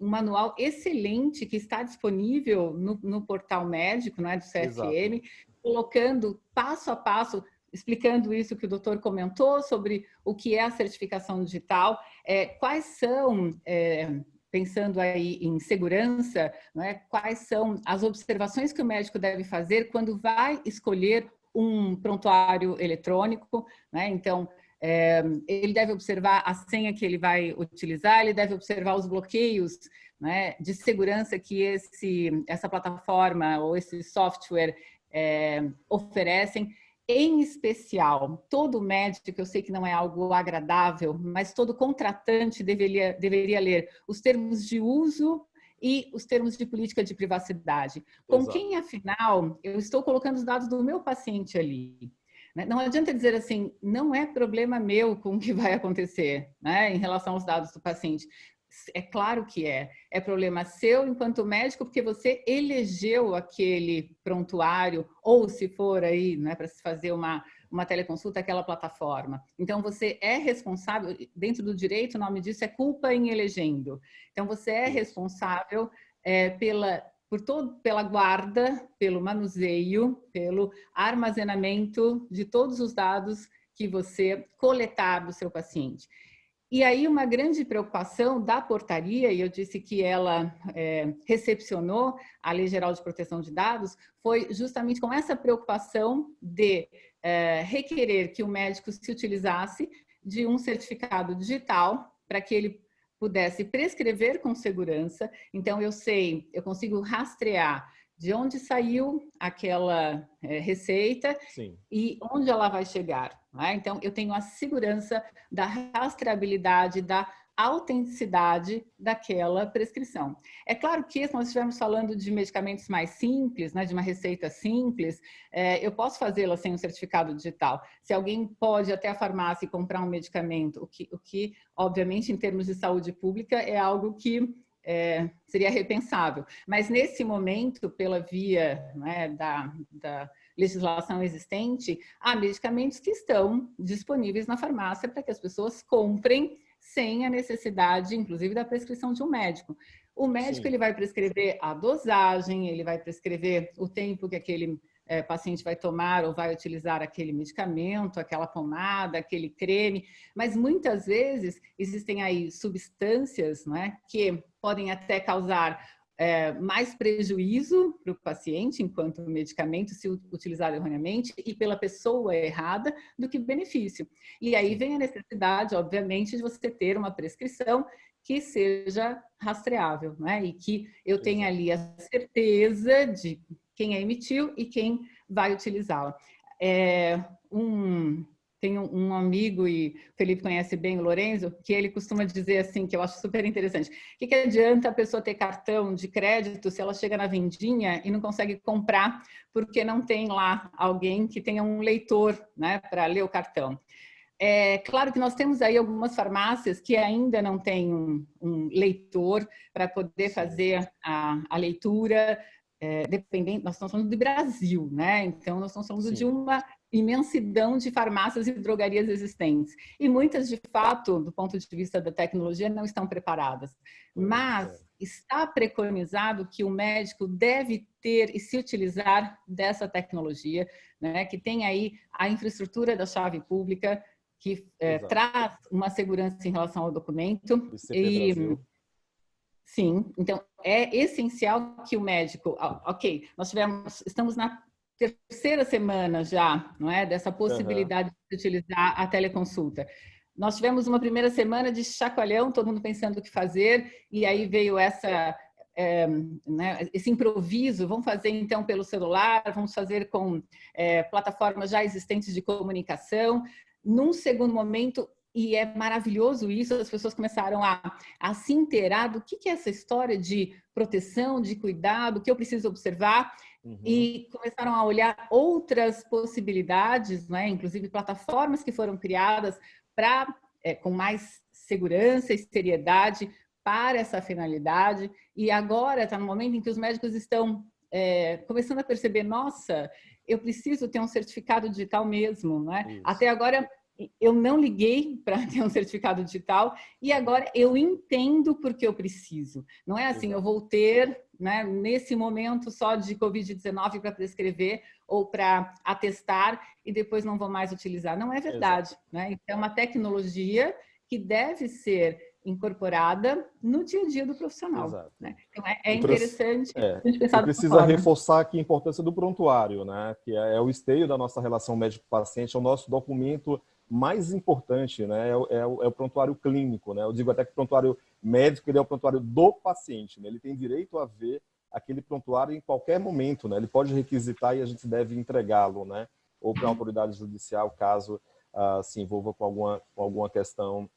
manual excelente que está disponível no portal médico, não é, do CFM, colocando passo a passo, explicando isso que o doutor comentou sobre o que é a certificação digital, quais são, pensando aí em segurança, não é, quais são as observações que o médico deve fazer quando vai escolher um prontuário eletrônico, né? Então, Ele deve observar a senha que ele vai utilizar, ele deve observar os bloqueios, né, de segurança que essa plataforma ou esse software oferecem. Em especial, todo médico, eu sei que não é algo agradável, mas todo contratante deveria ler os termos de uso e os termos de política de privacidade. Com Exato. quem, afinal, eu estou colocando os dados do meu paciente ali. Não adianta dizer assim, não é problema meu com o que vai acontecer, né, em relação aos dados do paciente. É claro que é problema seu enquanto médico, porque você elegeu aquele prontuário, ou se for aí, né, para se fazer uma teleconsulta, aquela plataforma. Então, você é responsável, dentro do direito, o nome disso é culpa em elegendo. Então, você é responsável pela guarda, pelo manuseio, pelo armazenamento de todos os dados que você coletar do seu paciente. E aí uma grande preocupação da portaria, e eu disse que ela recepcionou a Lei Geral de Proteção de Dados, foi justamente com essa preocupação de requerer que o médico se utilizasse de um certificado digital para que ele pudesse prescrever com segurança. Então, eu consigo rastrear de onde saiu aquela receita. Sim. E onde ela vai chegar. Né? Então, eu tenho a segurança da rastreabilidade, da autenticidade daquela prescrição. É claro que se nós estivermos falando de medicamentos mais simples, né, de uma receita simples, eu posso fazê-la sem um certificado digital. Se alguém pode ir até a farmácia e comprar um medicamento, o que obviamente, em termos de saúde pública, é algo que seria repensável. Mas, nesse momento, pela via, né, da legislação existente, há medicamentos que estão disponíveis na farmácia para que as pessoas comprem sem a necessidade, inclusive, da prescrição de um médico. O médico ele vai prescrever a dosagem, ele vai prescrever o tempo que aquele paciente vai tomar ou vai utilizar aquele medicamento, aquela pomada, aquele creme, mas muitas vezes existem aí substâncias, né, que podem até causar mais prejuízo para o paciente enquanto medicamento se utilizado erroneamente e pela pessoa errada do que benefício. E aí vem a necessidade, obviamente, de você ter uma prescrição que seja rastreável, né? E que eu tenha ali a certeza de quem a emitiu e quem vai utilizá-la. Tem um amigo, e o Felipe conhece bem o Lorenzo, que ele costuma dizer assim, que eu acho super interessante. O que adianta a pessoa ter cartão de crédito se ela chega na vendinha e não consegue comprar porque não tem lá alguém que tenha um leitor, né, para ler o cartão? É claro que nós temos aí algumas farmácias que ainda não têm um leitor para poder fazer a leitura, dependendo, nós estamos falando do Brasil, né? Então, nós estamos falando de uma imensidão de farmácias e drogarias existentes. E muitas, de fato, do ponto de vista da tecnologia, não estão preparadas. Mas está preconizado que o médico deve ter e se utilizar dessa tecnologia, né? Que tem aí a infraestrutura da chave pública, que traz uma segurança em relação ao documento. Sim, então é essencial que o médico, ok, estamos na terceira semana já, não é, dessa possibilidade de utilizar a teleconsulta. Nós tivemos uma primeira semana de chacoalhão, todo mundo pensando o que fazer, e aí veio esse improviso, vamos fazer então pelo celular, vamos fazer com plataformas já existentes de comunicação. Num segundo momento, e é maravilhoso isso, as pessoas começaram a se inteirar do que é essa história de proteção, de cuidado, que eu preciso observar, e começaram a olhar outras possibilidades, né? Inclusive plataformas que foram criadas com mais segurança e seriedade para essa finalidade, e agora está no momento em que os médicos estão começando a perceber, nossa, eu preciso ter um certificado digital mesmo, né? Isso. Até agora eu não liguei para ter um certificado digital e agora eu entendo porque eu preciso. Não é assim, eu vou ter, né, nesse momento só de Covid-19 para prescrever ou para atestar e depois não vou mais utilizar. Não é verdade. Né? Então, é uma tecnologia que deve ser incorporada no dia a dia do profissional. Né? Então, é interessante a gente pensar dessa precisa forma. Reforçar aqui a importância do prontuário, né? Que é o esteio da nossa relação médico-paciente, é o nosso documento mais importante, né, é o prontuário clínico, né? Eu digo até que o prontuário médico ele é o prontuário do paciente, né? Ele tem direito a ver aquele prontuário em qualquer momento, né? Ele pode requisitar e a gente deve entregá-lo, né? Ou para a autoridade judicial, caso se envolva com alguma questão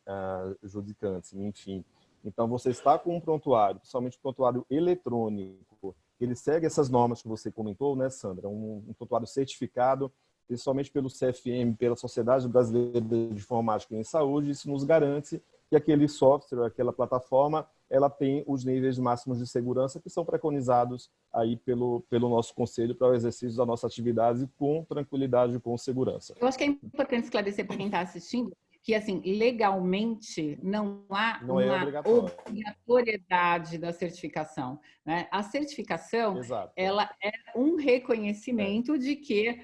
judicante, enfim. Então, você está com um prontuário, principalmente um prontuário eletrônico, ele segue essas normas que você comentou, né, Sandra? Um prontuário certificado, principalmente pelo CFM, pela Sociedade Brasileira de Informática em Saúde, isso nos garante que aquele software, aquela plataforma, ela tem os níveis máximos de segurança que são preconizados aí pelo nosso conselho para o exercício da nossa atividade com tranquilidade e com segurança. Eu acho que é importante esclarecer para quem está assistindo que, assim, legalmente não há uma obrigatoriedade da certificação, né? A certificação, exato, ela é um reconhecimento de que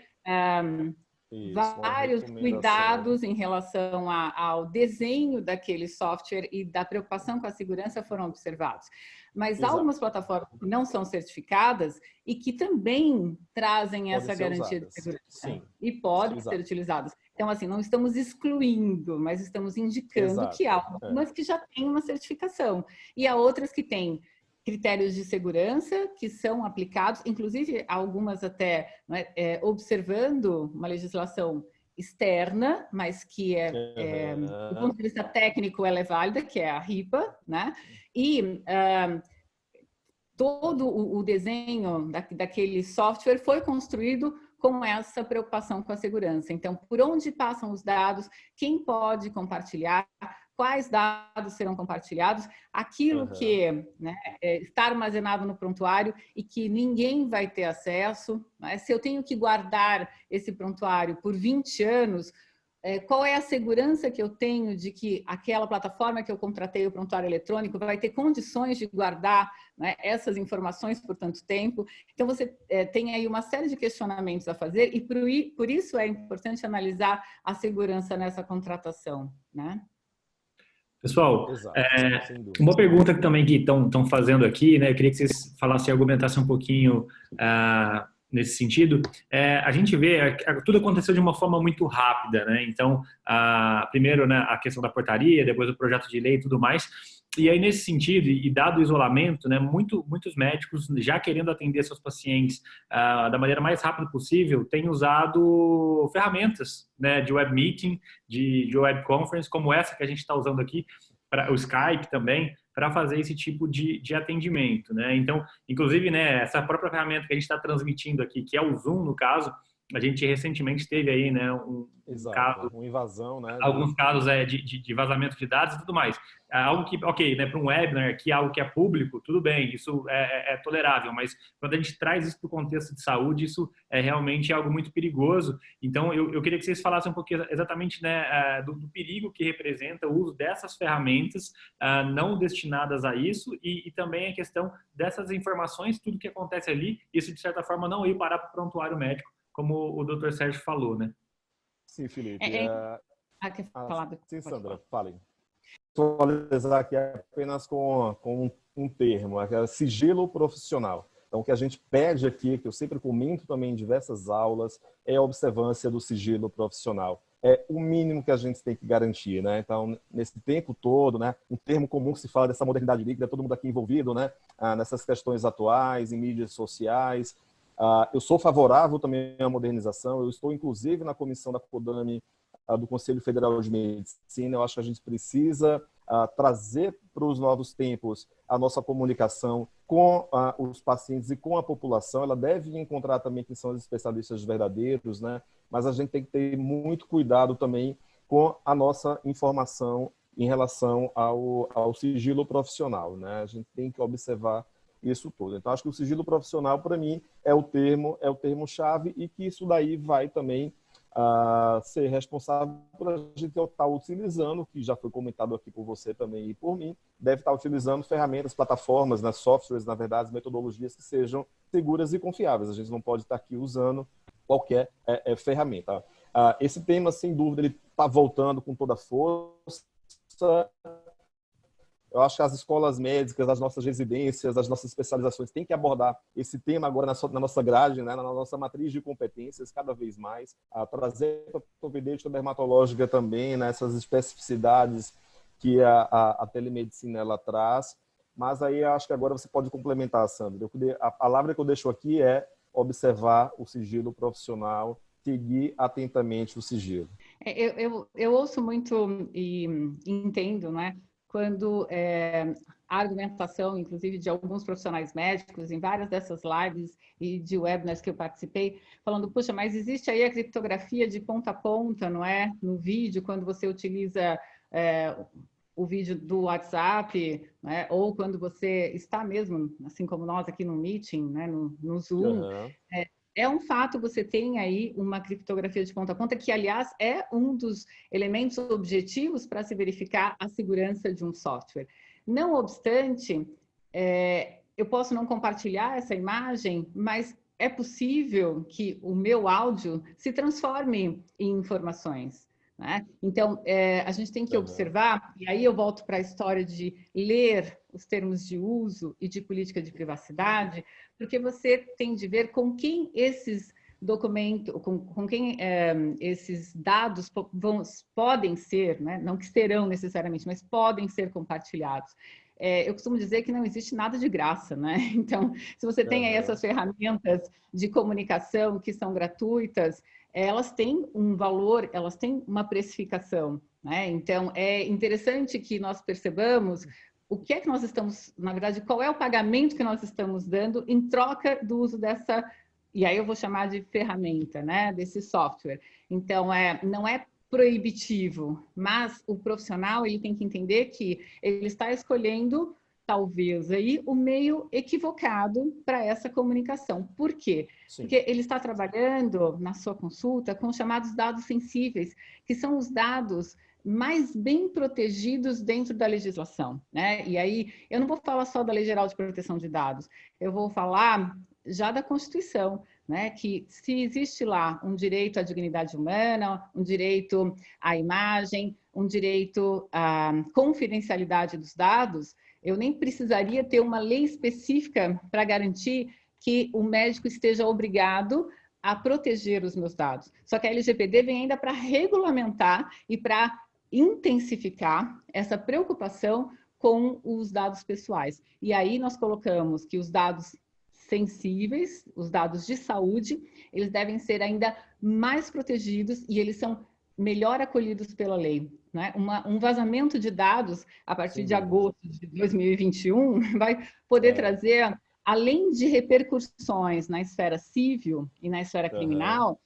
vários cuidados em relação ao desenho daquele software e da preocupação com a segurança foram observados. Mas há algumas plataformas que não são certificadas e que também trazem essa garantia de segurança. Sim. E podem ser utilizadas. Então, assim, não estamos excluindo, mas estamos indicando que há algumas que já têm uma certificação e há outras que têm critérios de segurança que são aplicados, inclusive algumas até observando uma legislação externa, mas que do ponto de vista técnico ela é válida, que é a RIPA, né? E todo o desenho daquele software foi construído com essa preocupação com a segurança. Então, por onde passam os dados, quem pode compartilhar, quais dados serão compartilhados, aquilo que está armazenado no prontuário e que ninguém vai ter acesso, né? Se eu tenho que guardar esse prontuário por 20 anos, qual é a segurança que eu tenho de que aquela plataforma que eu contratei, o prontuário eletrônico, vai ter condições de guardar, né, essas informações por tanto tempo? Então, você tem aí uma série de questionamentos a fazer e por isso é importante analisar a segurança nessa contratação, né? Pessoal, uma pergunta que também estão fazendo aqui, né? Eu queria que vocês falassem, argumentassem um pouquinho nesse sentido. A gente vê tudo aconteceu de uma forma muito rápida, né? Então, primeiro, né, a questão da portaria, depois o projeto de lei e tudo mais. E aí, nesse sentido, e dado o isolamento, né, muitos médicos, já querendo atender seus pacientes da maneira mais rápida possível, têm usado ferramentas, né, de web meeting, de web conference, como essa que a gente está usando aqui, o Skype também, para fazer esse tipo de atendimento, né? Então, inclusive, né, essa própria ferramenta que a gente está transmitindo aqui, que é o Zoom, no caso, a gente recentemente teve aí, né, caso, uma invasão, né? Alguns casos de vazamento de dados e tudo mais. Algo que, ok, né, para um webinar, que é algo que é público, tudo bem, isso é tolerável, mas quando a gente traz isso para o contexto de saúde, isso é realmente algo muito perigoso. Então, eu queria que vocês falassem um pouquinho exatamente, né, do perigo que representa o uso dessas ferramentas não destinadas a isso e também a questão dessas informações, tudo que acontece ali, isso de certa forma não ir parar para o prontuário médico, como o Dr. Sérgio falou, né? Sim, Felipe. Sim, Sandra, falem. Vou atualizar aqui apenas com um termo, sigilo profissional. Então, o que a gente pede aqui, que eu sempre comento também em diversas aulas, é a observância do sigilo profissional. É o mínimo que a gente tem que garantir, né? Então, nesse tempo todo, né, um termo comum que se fala dessa modernidade líquida, todo mundo aqui envolvido, né, nessas questões atuais, em mídias sociais. Eu sou favorável também à modernização, eu estou inclusive na comissão da CODAME, do Conselho Federal de Medicina. Eu acho que a gente precisa trazer para os novos tempos a nossa comunicação com os pacientes e com a população. Ela deve encontrar também quem são os especialistas verdadeiros, né? Mas a gente tem que ter muito cuidado também com a nossa informação em relação ao sigilo profissional, né? A gente tem que observar isso tudo. Então, acho que o sigilo profissional, para mim, é o termo-chave e que isso daí vai também ser responsável por a gente estar utilizando, que já foi comentado aqui por você também e por mim, deve estar utilizando ferramentas, plataformas, né, softwares, na verdade, metodologias que sejam seguras e confiáveis. A gente não pode estar aqui usando qualquer ferramenta. Esse tema, sem dúvida, ele está voltando com toda a força. Eu acho que as escolas médicas, as nossas residências, as nossas especializações têm que abordar esse tema agora na nossa grade, né, na nossa matriz de competências, cada vez mais, a trazer a ortopedêutica dermatológica também, nessas especificidades que a telemedicina ela traz. Mas aí acho que agora você pode complementar, Sandra. A palavra que eu deixo aqui é observar o sigilo profissional, seguir atentamente o sigilo. Eu ouço muito e entendo, né, quando a argumentação, inclusive, de alguns profissionais médicos, em várias dessas lives e de webinars que eu participei, falando, puxa, mas existe aí a criptografia de ponta a ponta, não é? No vídeo, quando você utiliza o vídeo do WhatsApp, né? Ou quando você está mesmo, assim como nós aqui no meeting, né? no Zoom. Uhum. É um fato, você tem aí uma criptografia de ponta a ponta, que, aliás, é um dos elementos objetivos para se verificar a segurança de um software. Não obstante, eu posso não compartilhar essa imagem, mas é possível que o meu áudio se transforme em informações, né? Então, a gente tem que observar, e aí eu volto para a história de ler os termos de uso e de política de privacidade, porque você tem de ver com quem esses documentos, com quem esses dados podem ser, né? Não que serão necessariamente, mas podem ser compartilhados. Eu costumo dizer que não existe nada de graça, né? Então, se você tem aí essas ferramentas de comunicação que são gratuitas, elas têm um valor, elas têm uma precificação, né? Então, é interessante que nós percebamos o que é que nós estamos, na verdade, qual é o pagamento que nós estamos dando em troca do uso dessa, e aí eu vou chamar de ferramenta, né? Desse software. Então, não é proibitivo, mas o profissional ele tem que entender que ele está escolhendo talvez aí o meio equivocado para essa comunicação. Por quê? Sim. Porque ele está trabalhando na sua consulta com os chamados dados sensíveis, que são os dados mais bem protegidos dentro da legislação, né? E aí eu não vou falar só da Lei Geral de Proteção de Dados, eu vou falar já da Constituição, né? Que se existe lá um direito à dignidade humana, um direito à imagem, um direito à confidencialidade dos dados, eu nem precisaria ter uma lei específica para garantir que o médico esteja obrigado a proteger os meus dados. Só que a LGPD vem ainda para regulamentar e para intensificar essa preocupação com os dados pessoais. E aí nós colocamos que os dados sensíveis, os dados de saúde, eles devem ser ainda mais protegidos e eles são melhor acolhidos pela lei, né? Um vazamento de dados a partir de agosto de 2021 vai poder trazer, além de repercussões na esfera civil e na esfera criminal,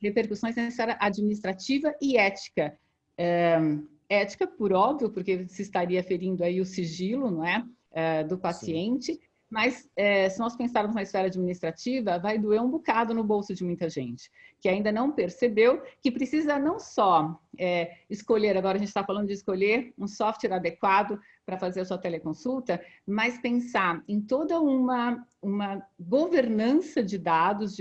repercussões na esfera administrativa e ética. Ética, por óbvio, porque se estaria ferindo aí o sigilo, não é? Do paciente. Sim. Mas, se nós pensarmos na esfera administrativa, vai doer um bocado no bolso de muita gente, que ainda não percebeu que precisa não só escolher, agora a gente está falando de escolher um software adequado para fazer a sua teleconsulta, mas pensar em toda uma governança de dados,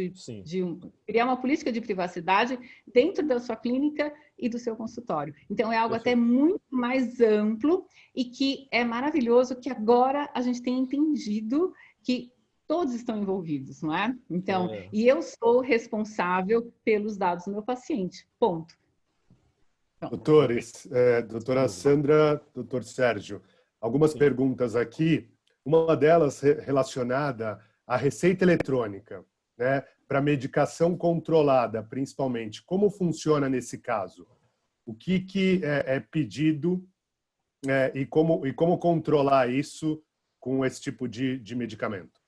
criar uma política de privacidade dentro da sua clínica e do seu consultório. Então, é algo até muito mais amplo e que é maravilhoso que agora a gente tem entendido que todos estão envolvidos, não é? Então, e eu sou responsável pelos dados do meu paciente, ponto. Então, doutores, doutora Sandra, doutor Sérgio, algumas perguntas aqui, uma delas relacionada à receita eletrônica, né? Para medicação controlada, principalmente. Como funciona nesse caso? O que é pedido e como controlar isso com esse tipo de medicamento?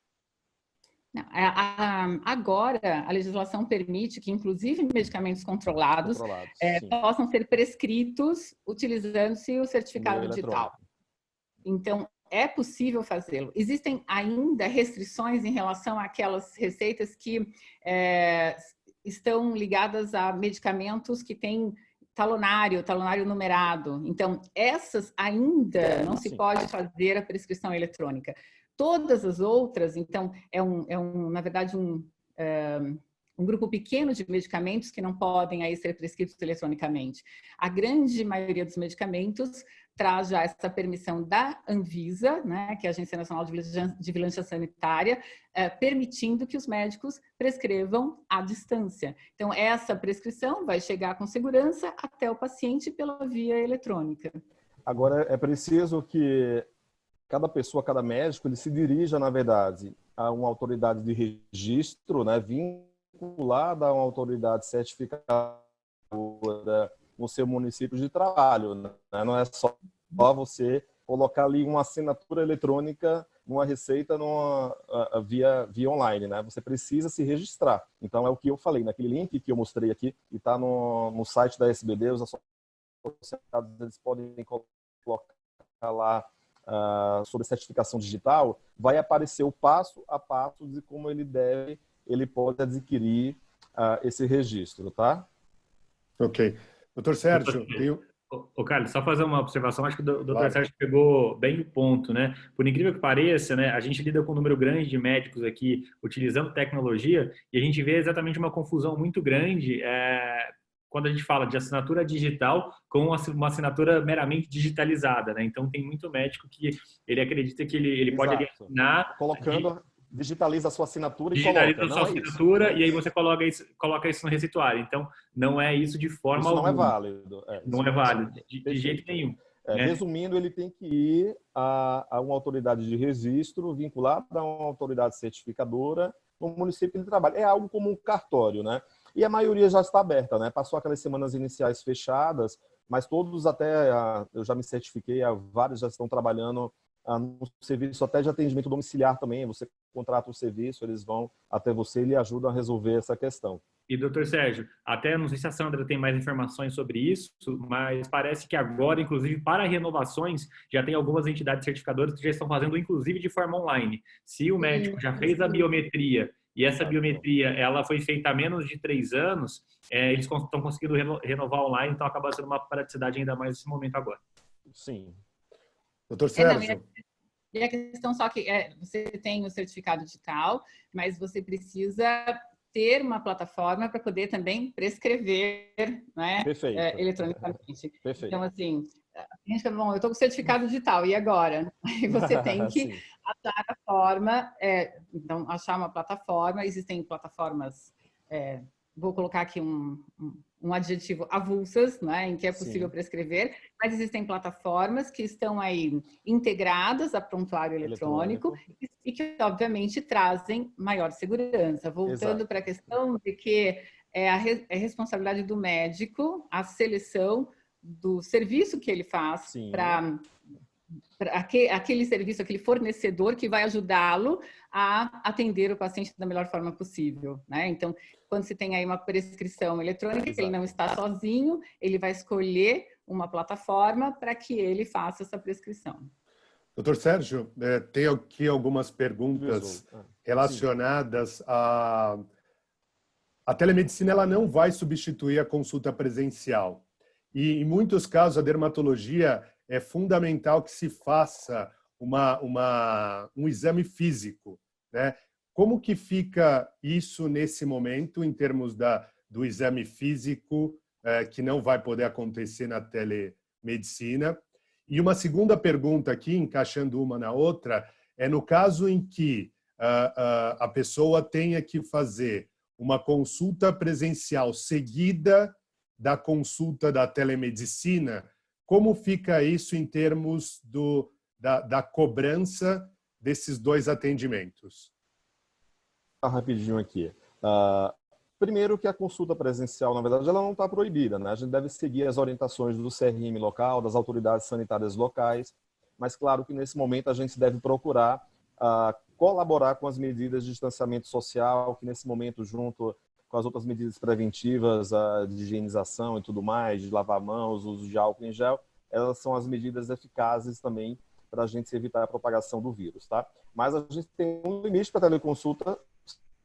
Não, agora, a legislação permite que, inclusive, medicamentos controlados possam ser prescritos utilizando-se o certificado digital. Então, é possível fazê-lo. Existem ainda restrições em relação àquelas receitas que estão ligadas a medicamentos que têm talonário numerado. Então, essas ainda não se pode fazer a prescrição eletrônica. Todas as outras, então, na verdade, um grupo pequeno de medicamentos que não podem aí ser prescritos eletronicamente. A grande maioria dos medicamentos traz já essa permissão da Anvisa, né, que é a Agência Nacional de Vigilância Sanitária, permitindo que os médicos prescrevam à distância. Então, essa prescrição vai chegar com segurança até o paciente pela via eletrônica. Agora, é preciso que cada pessoa, cada médico, ele se dirija, na verdade, a uma autoridade de registro, né, vinculada a uma autoridade certificadora no seu município de trabalho, né? Não é só você colocar ali uma assinatura eletrônica numa receita via online, né? Você precisa se registrar. Então, é o que eu falei, naquele link que eu mostrei aqui, e está no site da SBD, os associados eles podem colocar lá sobre certificação digital, vai aparecer o passo a passo de como ele pode adquirir esse registro, tá? Ok. Doutor Sérgio, Ô, Carlos, só fazer uma observação, acho que o doutor Claro. Sérgio pegou bem o ponto, né? Por incrível que pareça, né, a gente lida com um número grande de médicos aqui utilizando tecnologia e a gente vê exatamente uma confusão muito grande quando a gente fala de assinatura digital com uma assinatura meramente digitalizada, né? Então, tem muito médico que ele acredita que ele pode ali assinar... Digitaliza a sua assinatura e digitaliza coloca. a sua assinatura e aí você coloca isso no receituário. Então, não é isso de forma alguma. Não é válido. Não é válido, de jeito nenhum. Né? Resumindo, ele tem que ir a uma autoridade de registro vinculada a uma autoridade certificadora no município que ele trabalha. É algo como um cartório, né? E a maioria já está aberta, né? Passou aquelas semanas iniciais fechadas, mas todos eu já me certifiquei, vários já estão trabalhando no serviço até de atendimento domiciliar também. Você contrata um serviço, eles vão até você e lhe ajudam a resolver essa questão. E, doutor Sérgio, até não sei se a Sandra tem mais informações sobre isso, mas parece que agora, inclusive, para renovações, já tem algumas entidades certificadoras que já estão fazendo, inclusive, de forma online. Se o médico já fez a biometria e essa biometria ela foi feita há menos de 3 anos, eles estão conseguindo renovar online, então acaba sendo uma praticidade ainda mais nesse momento agora. Sim. Doutor Sérgio. E a questão só que você tem o certificado digital, mas você precisa ter uma plataforma para poder também prescrever, né, eletronicamente. Perfeito. Então, assim, a gente fala, bom, eu estou com o certificado digital, e agora? Aí você tem que achar a forma, então, achar uma plataforma. Existem plataformas, vou colocar aqui um adjetivo, avulsas, né, em que é possível prescrever, mas existem plataformas que estão aí integradas a prontuário eletrônico e que, obviamente, trazem maior segurança. Voltando para a questão de que é responsabilidade do médico a seleção do serviço que ele faz para aquele serviço, aquele fornecedor que vai ajudá-lo a atender o paciente da melhor forma possível, né? Então, quando se tem aí uma prescrição eletrônica, ele não está sozinho, ele vai escolher uma plataforma para que ele faça essa prescrição. Doutor Sérgio, tem aqui algumas perguntas relacionadas a telemedicina. Ela não vai substituir a consulta presencial. E, em muitos casos, a dermatologia é fundamental que se faça um exame físico, né? Como que fica isso nesse momento, em termos do exame físico, que não vai poder acontecer na telemedicina? E uma segunda pergunta aqui, encaixando uma na outra, é no caso em que a pessoa tenha que fazer uma consulta presencial seguida da consulta da telemedicina, como fica isso em termos da cobrança desses dois atendimentos? Rapidinho aqui. Primeiro que a consulta presencial, na verdade, ela não está proibida, né? A gente deve seguir as orientações do CRM local, das autoridades sanitárias locais, mas claro que nesse momento a gente deve procurar colaborar com as medidas de distanciamento social, que nesse momento, junto com as outras medidas preventivas, de higienização e tudo mais, de lavar mãos, uso de álcool em gel, elas são as medidas eficazes também para a gente evitar a propagação do vírus, tá? Mas a gente tem um limite para teleconsulta.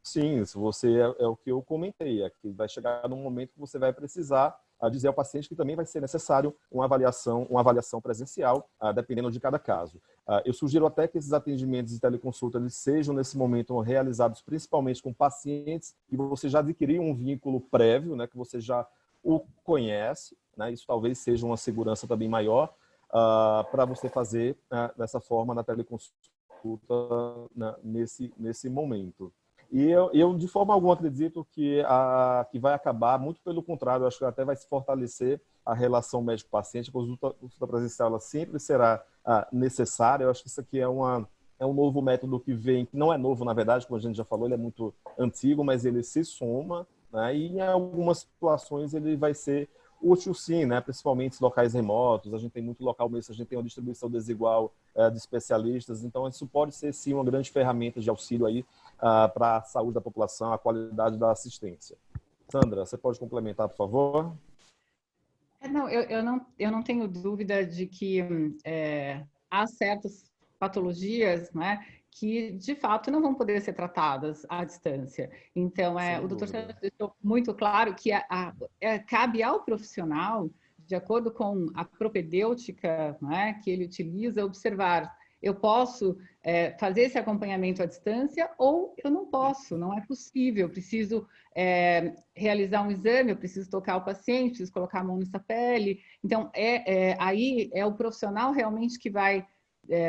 Sim, se você é o que eu comentei, é que vai chegar num momento que você vai precisar dizer ao paciente que também vai ser necessário uma avaliação presencial, dependendo de cada caso. Eu sugiro até que esses atendimentos de teleconsulta eles sejam, nesse momento, realizados principalmente com pacientes que você já adquiriu um vínculo prévio, né, que você já o conhece, né, isso talvez seja uma segurança também maior para você fazer dessa forma na teleconsulta nesse momento. E eu, de forma alguma, acredito que vai acabar, muito pelo contrário, eu acho que até vai se fortalecer a relação médico-paciente. A consulta presencial ela sempre será necessária. Eu acho que isso aqui é um novo método que vem, que não é novo, na verdade, como a gente já falou, ele é muito antigo, mas ele se soma, né? E em algumas situações ele vai ser útil sim, né? Principalmente em locais remotos, a gente tem muito local mesmo, a gente tem uma distribuição desigual de especialistas, então isso pode ser sim uma grande ferramenta de auxílio aí para a saúde da população, a qualidade da assistência. Sandra, você pode complementar, por favor? Não, eu não tenho dúvida de que há certas patologias, né, que de fato não vão poder ser tratadas à distância. Então, o doutor Sérgio deixou muito claro que cabe ao profissional, de acordo com a propedêutica, né, que ele utiliza, observar. Eu posso fazer esse acompanhamento à distância ou eu não posso, não é possível. Eu preciso realizar um exame, eu preciso tocar o paciente, preciso colocar a mão nessa pele. Então, aí é o profissional realmente que vai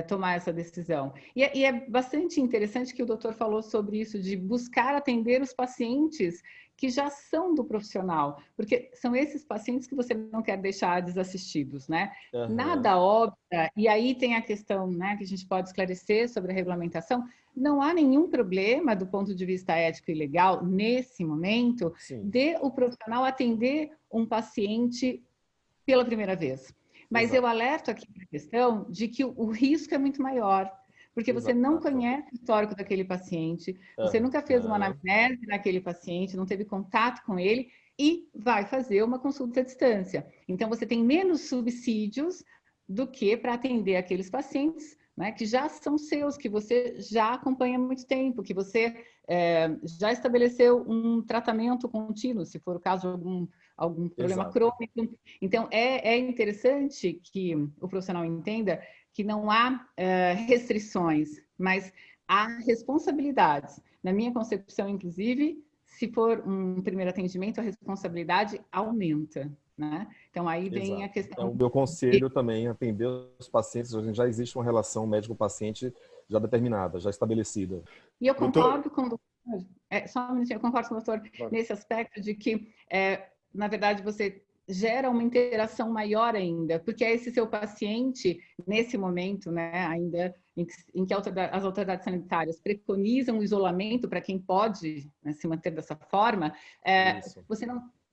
tomar essa decisão. E é bastante interessante que o doutor falou sobre isso, de buscar atender os pacientes que já são do profissional, porque são esses pacientes que você não quer deixar desassistidos, né? Uhum. Nada óbvio, e aí tem a questão, né, que a gente pode esclarecer sobre a regulamentação, não há nenhum problema do ponto de vista ético e legal, nesse momento, de o profissional atender um paciente pela primeira vez. Mas eu alerto aqui para a questão de que o risco é muito maior, porque você não conhece o histórico daquele paciente, você nunca fez uma anamnese naquele paciente, não teve contato com ele e vai fazer uma consulta à distância. Então, você tem menos subsídios do que para atender aqueles pacientes, né, que já são seus, que você já acompanha há muito tempo, que você já estabeleceu um tratamento contínuo, se for o caso de algum problema crônico. Então, é interessante que o profissional entenda que não há restrições, mas há responsabilidades. Na minha concepção, inclusive, se for um primeiro atendimento, a responsabilidade aumenta, né? Então, aí vem a questão... Então, o meu conselho também é atender os pacientes, já existe uma relação médico-paciente já determinada, já estabelecida. E eu concordo com o doutor, só um minutinho, eu concordo com o doutor nesse aspecto de que, na verdade, você gera uma interação maior ainda, porque é esse seu paciente, nesse momento, né, ainda em que as autoridades sanitárias preconizam o isolamento para quem pode, né, se manter dessa forma,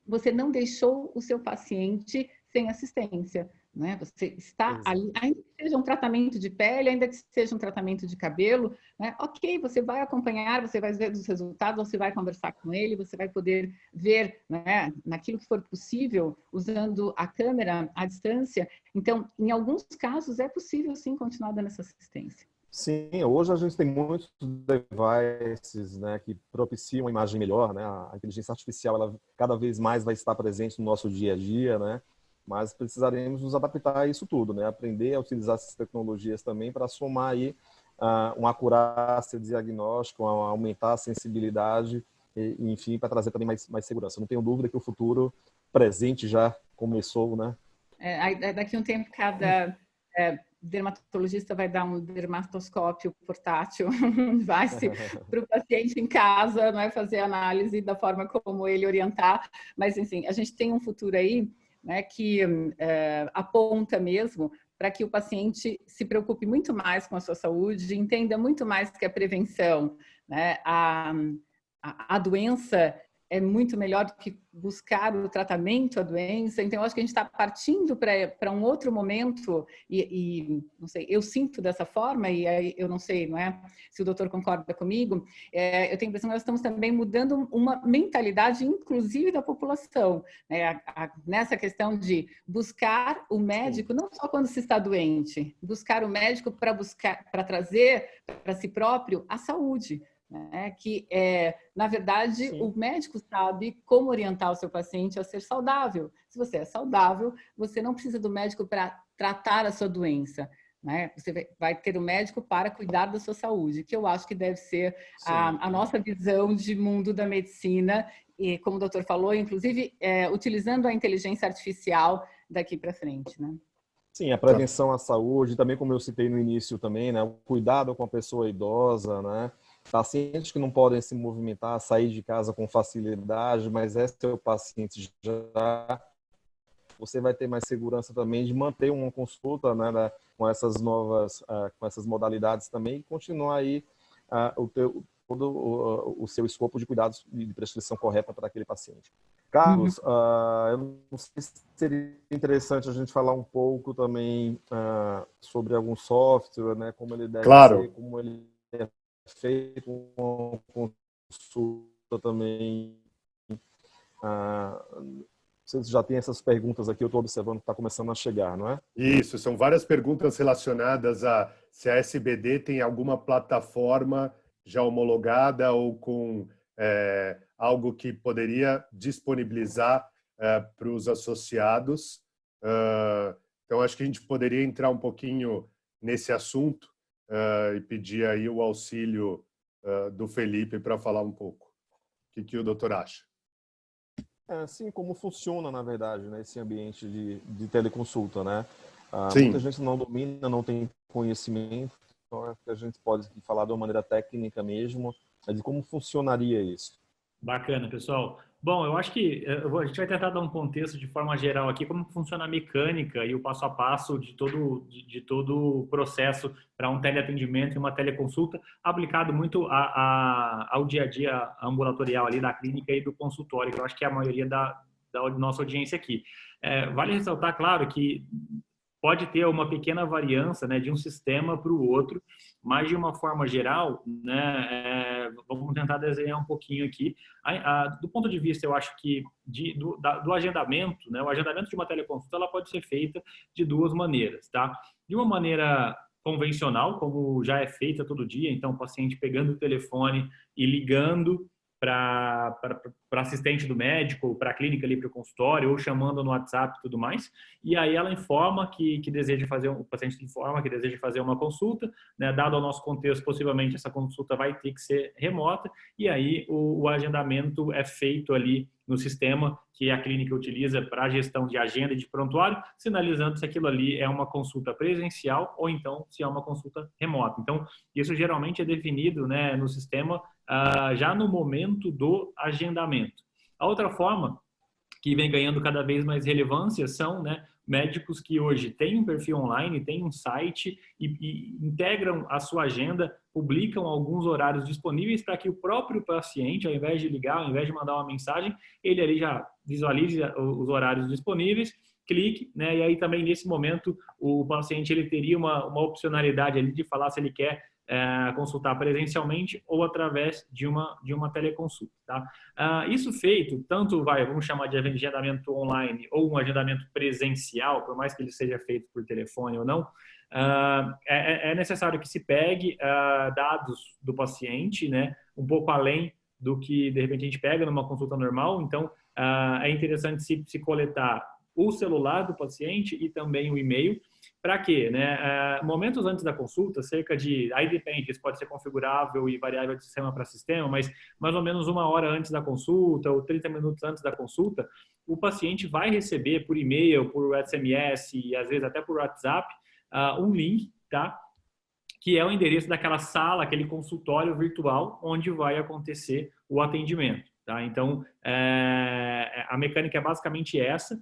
você não deixou o seu paciente sem assistência, né? Você está ali, ainda que seja um tratamento de pele, ainda que seja um tratamento de cabelo, né? Ok, você vai acompanhar, você vai ver os resultados, você vai conversar com ele, você vai poder ver, né, naquilo que for possível, usando a câmera à distância. Então, em alguns casos, é possível, sim, continuar dando essa assistência. Sim, hoje a gente tem muitos devices, né, que propiciam uma imagem melhor, né? A inteligência artificial, ela cada vez mais vai estar presente no nosso dia a dia, né? Mas precisaremos nos adaptar a isso tudo, né? Aprender a utilizar essas tecnologias também para somar aí uma acurácia diagnóstica, aumentar a sensibilidade, e, enfim, para trazer também mais segurança. Não tenho dúvida que o futuro presente já começou, né? Daqui a um tempo, cada dermatologista vai dar um dermatoscópio portátil, vai para o paciente em casa, não é, fazer análise da forma como ele orientar. Mas, enfim, a gente tem um futuro aí, né, que aponta mesmo para que o paciente se preocupe muito mais com a sua saúde, entenda muito mais que a prevenção, né? A doença é muito melhor do que buscar o tratamento à doença. Então, eu acho que a gente está partindo para um outro momento e não sei, eu sinto dessa forma e aí eu não sei, não é, se o doutor concorda comigo. Eu tenho a impressão que nós estamos também mudando uma mentalidade, inclusive da população, né? Nessa questão de buscar o médico, não só quando se está doente, buscar o médico para trazer para si próprio a saúde. né? Que, na verdade, Sim. o médico sabe como orientar o seu paciente a ser saudável. Se você é saudável, você não precisa do médico para tratar a sua doença, né? Você vai ter o médico para cuidar da sua saúde, que eu acho que deve ser a nossa visão de mundo da medicina, e como o doutor falou, inclusive utilizando a inteligência artificial daqui para frente, né? Sim, a prevenção à saúde, também como eu citei no início também, né, o cuidado com a pessoa idosa, né, pacientes que não podem se movimentar, sair de casa com facilidade, mas é seu paciente já, você vai ter mais segurança também de manter uma consulta, né, com essas novas, com essas modalidades também e continuar aí todo o seu escopo de cuidados e de prescrição correta para aquele paciente. Carlos, eu não sei se seria interessante a gente falar um pouco também sobre algum software, né, como ele deve ser, como ele é feito, uma consulta também. Vocês já têm essas perguntas aqui, eu estou observando que está começando a chegar, não é? Isso, são várias perguntas relacionadas a se a SBD tem alguma plataforma já homologada ou com algo que poderia disponibilizar para os associados. Então, acho que a gente poderia entrar um pouquinho nesse assunto e pedir aí o auxílio do Felipe para falar um pouco. O que o doutor acha? Assim como funciona, na verdade, né, esse ambiente de teleconsulta, né? Sim. Muita gente não domina, não tem conhecimento, então acho que a gente pode falar de uma maneira técnica mesmo, de como funcionaria isso. Bacana, pessoal. Bom, eu acho que a gente vai tentar dar um contexto de forma geral aqui, como funciona a mecânica e o passo a passo de todo o processo para um teleatendimento e uma teleconsulta, aplicado muito ao dia a dia ambulatorial ali da clínica e do consultório, que eu acho que é a maioria da nossa audiência aqui. Vale ressaltar, claro, que pode ter uma pequena variância, né, de um sistema para o outro, mas de uma forma geral, né, vamos tentar desenhar um pouquinho aqui. Do ponto de vista, eu acho que do agendamento, né, o agendamento de uma teleconsulta ela pode ser feita de duas maneiras, tá? De uma maneira convencional, como já é feita todo dia, então o paciente pegando o telefone e ligando para assistente do médico, para a clínica ali, para o consultório, ou chamando no WhatsApp e tudo mais, e aí ela informa que deseja fazer, o paciente informa que deseja fazer uma consulta, né, dado ao nosso contexto, possivelmente essa consulta vai ter que ser remota, e aí o agendamento é feito ali no sistema que a clínica utiliza para a gestão de agenda e de prontuário, sinalizando se aquilo ali é uma consulta presencial ou então se é uma consulta remota. Então, isso geralmente é definido, né, no sistema já no momento do agendamento. A outra forma que vem ganhando cada vez mais relevância são, né, médicos que hoje têm um perfil online, têm um site e integram a sua agenda, publicam alguns horários disponíveis para que o próprio paciente, ao invés de ligar, ao invés de mandar uma mensagem, ele ali já visualize os horários disponíveis, clique, né, e aí também nesse momento o paciente ele teria uma opcionalidade ali de falar se ele quer consultar presencialmente ou através de uma teleconsulta, tá? Isso feito, tanto vamos chamar de agendamento online ou um agendamento presencial, por mais que ele seja feito por telefone ou não, é necessário que se pegue dados do paciente, né, um pouco além do que, de repente, a gente pega numa consulta normal. Então, é interessante se coletar o celular do paciente e também o e-mail. Para quê? Né? Momentos antes da consulta, aí depende, isso pode ser configurável e variável de sistema para sistema, mas mais ou menos 1 hora antes da consulta ou 30 minutos antes da consulta, o paciente vai receber por e-mail, por SMS e às vezes até por WhatsApp, um link, tá? Que é o endereço daquela sala, aquele consultório virtual onde vai acontecer o atendimento. Tá? Então, a mecânica é basicamente essa.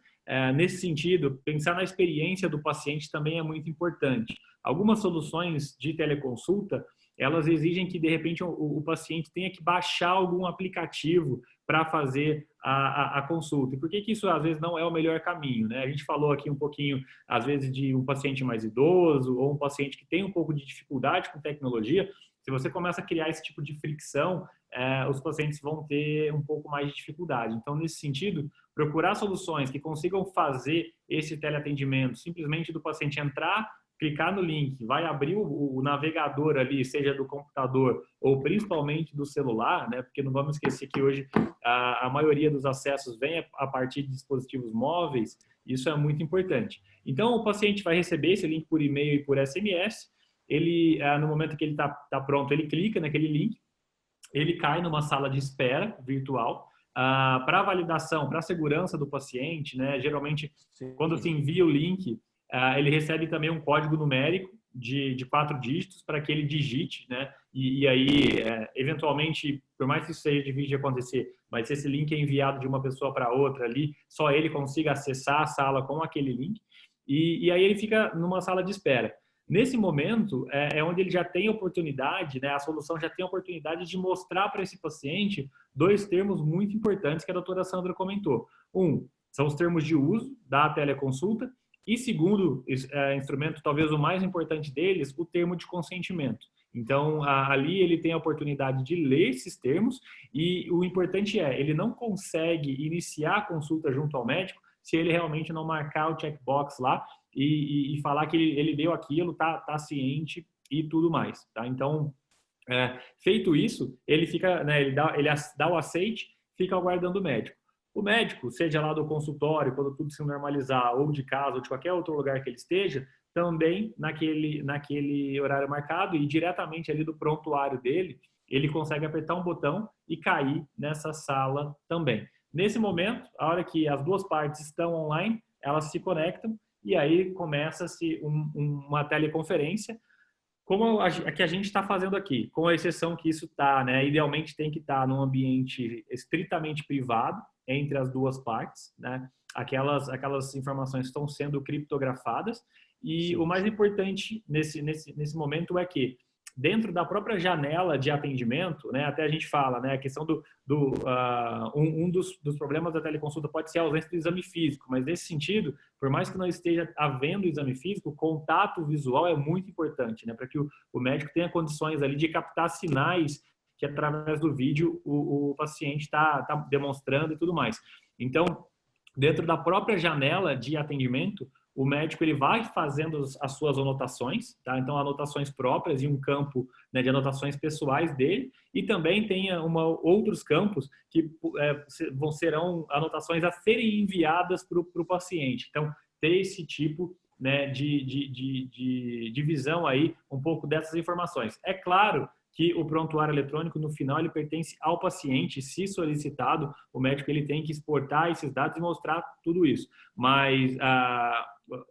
Nesse sentido, pensar na experiência do paciente também é muito importante. Algumas soluções de teleconsulta, elas exigem que, de repente, o paciente tenha que baixar algum aplicativo para fazer a consulta. E por que isso, às vezes, não é o melhor caminho? Né? A gente falou aqui um pouquinho, às vezes, de um paciente mais idoso ou um paciente que tem um pouco de dificuldade com tecnologia. Se você começa a criar esse tipo de fricção, os pacientes vão ter um pouco mais de dificuldade. Então, nesse sentido, procurar soluções que consigam fazer esse teleatendimento, simplesmente do paciente entrar clicar no link, vai abrir o navegador ali, seja do computador ou principalmente do celular, né? Porque não vamos esquecer que hoje a maioria dos acessos vem a partir de dispositivos móveis, isso é muito importante. Então, o paciente vai receber esse link por e-mail e por SMS, ele, no momento que ele está pronto, ele clica naquele link, ele cai numa sala de espera virtual, para validação, para a segurança do paciente, né? Geralmente, quando se envia o link, ele recebe também um código numérico de 4 dígitos para que ele digite, né? E aí, eventualmente, por mais que isso seja difícil de acontecer, mas se esse link é enviado de uma pessoa para outra ali, só ele consiga acessar a sala com aquele link, e aí ele fica numa sala de espera. Nesse momento, é onde ele já tem oportunidade, né? A solução já tem a oportunidade de mostrar para esse paciente 2 termos muito importantes que a doutora Sandra comentou. São os termos de uso da teleconsulta, e segundo instrumento, talvez o mais importante deles, o termo de consentimento. Então, ali ele tem a oportunidade de ler esses termos, e o importante ele não consegue iniciar a consulta junto ao médico se ele realmente não marcar o checkbox lá e falar que ele leu aquilo, tá ciente e tudo mais, tá? Então, feito isso, ele fica, né, ele dá o aceite, fica aguardando o médico. O médico, seja lá do consultório, quando tudo se normalizar, ou de casa, ou de qualquer outro lugar que ele esteja, também naquele horário marcado e diretamente ali do prontuário dele, ele consegue apertar um botão e cair nessa sala também. Nesse momento, a hora que as 2 partes estão online, elas se conectam e aí começa-se uma teleconferência, como a que a gente está fazendo aqui, com a exceção que isso está, né, idealmente tem que estar num ambiente estritamente privado entre as 2 partes, né? Aquelas informações estão sendo criptografadas, e o mais importante nesse momento é que dentro da própria janela de atendimento, né, até a gente fala, né, a questão dos problemas da teleconsulta pode ser a ausência do exame físico, mas nesse sentido, por mais que não esteja havendo exame físico, o contato visual é muito importante, né, para que o médico tenha condições ali de captar sinais que através do vídeo o paciente está demonstrando e tudo mais. Então, dentro da própria janela de atendimento, o médico ele vai fazendo as suas anotações, tá? Então, anotações próprias e um campo, né, de anotações pessoais dele, e também tem outros campos que serão anotações a serem enviadas para o paciente. Então, ter esse tipo, né, de divisão aí, um pouco dessas informações. É claro que o prontuário eletrônico, no final, ele pertence ao paciente. Se solicitado, o médico ele tem que exportar esses dados e mostrar tudo isso. Mas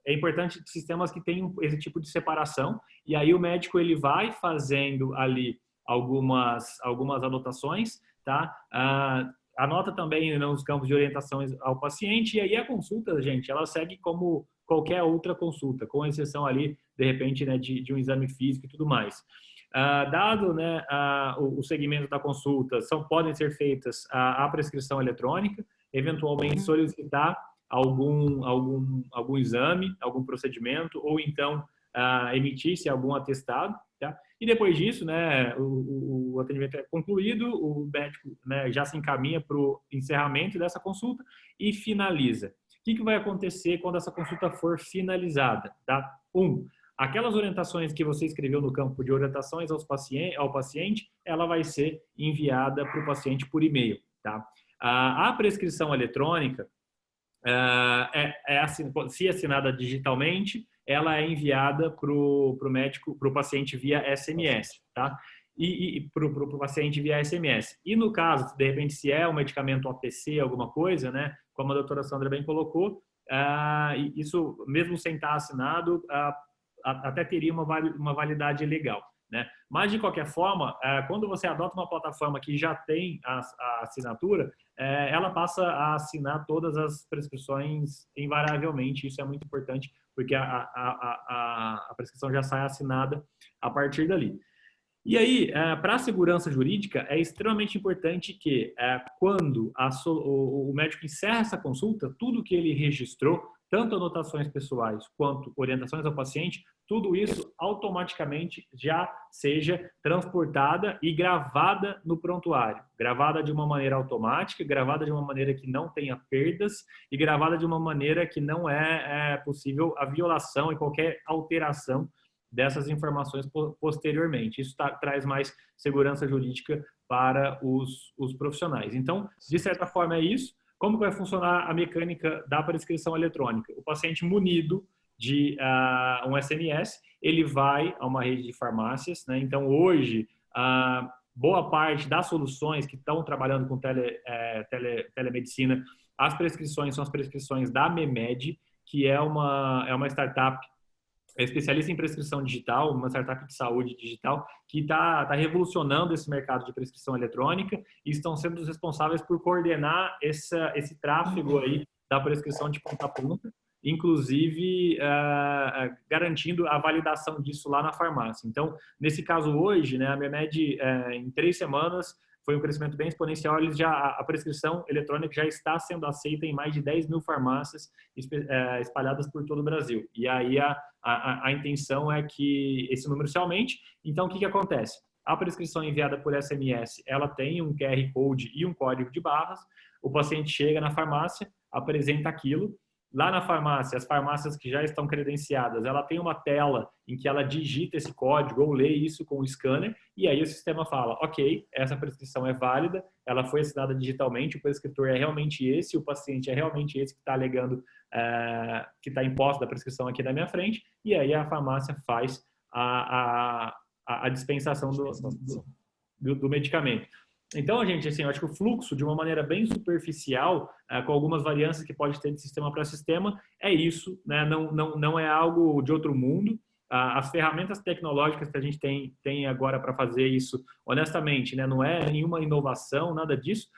é importante sistemas que tenham esse tipo de separação, e aí o médico ele vai fazendo ali algumas anotações, tá? Anota também nos campos de orientação ao paciente, e aí a consulta, gente, ela segue como qualquer outra consulta, com exceção ali, de repente, né, de um exame físico e tudo mais. Dado, né, o segmento da consulta, podem ser feitas a prescrição eletrônica, eventualmente solicitar algum exame, algum procedimento, ou então emitir-se algum atestado, tá? E depois disso, né, o atendimento é concluído, o médico, né, já se encaminha para o encerramento dessa consulta e finaliza. O que vai acontecer quando essa consulta for finalizada? Tá? Aquelas orientações que você escreveu no campo de orientações ao paciente, ela vai ser enviada para o paciente por e-mail, tá? A prescrição eletrônica, se assinada digitalmente, ela é enviada para o médico, para o paciente via SMS, tá? E para o paciente via SMS. E no caso, de repente, se é um medicamento OTC, alguma coisa, né? Como a doutora Sandra bem colocou, isso, mesmo sem estar assinado, até teria uma validade legal, né? Mas, de qualquer forma, quando você adota uma plataforma que já tem a assinatura, ela passa a assinar todas as prescrições invariavelmente. Isso é muito importante, porque a prescrição já sai assinada a partir dali. E aí, para a segurança jurídica, é extremamente importante que, quando o médico encerra essa consulta, tudo que ele registrou tanto anotações pessoais quanto orientações ao paciente, tudo isso automaticamente já seja transportada e gravada no prontuário. Gravada de uma maneira automática, gravada de uma maneira que não tenha perdas e gravada de uma maneira que não é possível a violação e qualquer alteração dessas informações posteriormente. Isso traz mais segurança jurídica para os profissionais. Então, de certa forma, é isso. Como vai funcionar a mecânica da prescrição eletrônica? O paciente munido de um SMS, ele vai a uma rede de farmácias, né? Então, hoje, boa parte das soluções que estão trabalhando com telemedicina, as prescrições são as prescrições da Memed, que é uma startup especialista em prescrição digital, uma startup de saúde digital, que está revolucionando esse mercado de prescrição eletrônica e estão sendo os responsáveis por coordenar esse tráfego aí da prescrição de ponta a ponta, inclusive garantindo a validação disso lá na farmácia. Então, nesse caso hoje, né, a Memed, em 3 semanas, foi um crescimento bem exponencial. A prescrição eletrônica já está sendo aceita em mais de 10 mil farmácias espalhadas por todo o Brasil. E aí a intenção é que esse número se aumente. Então, o que acontece? A prescrição enviada por SMS, ela tem um QR Code e um código de barras. O paciente chega na farmácia, apresenta aquilo. Lá na farmácia, as farmácias que já estão credenciadas, ela tem uma tela em que ela digita esse código ou lê isso com o scanner e aí o sistema fala, ok, essa prescrição é válida, ela foi assinada digitalmente, o prescritor é realmente esse, o paciente é realmente esse que está alegando, que está em posse da prescrição aqui na minha frente, e aí a farmácia faz a dispensação do medicamento. Então, gente, assim, eu acho que o fluxo, de uma maneira bem superficial, com algumas variâncias que pode ter de sistema para sistema, é isso, né? Não é algo de outro mundo. As ferramentas tecnológicas que a gente tem agora para fazer isso, honestamente, né? Não é nenhuma inovação, nada disso.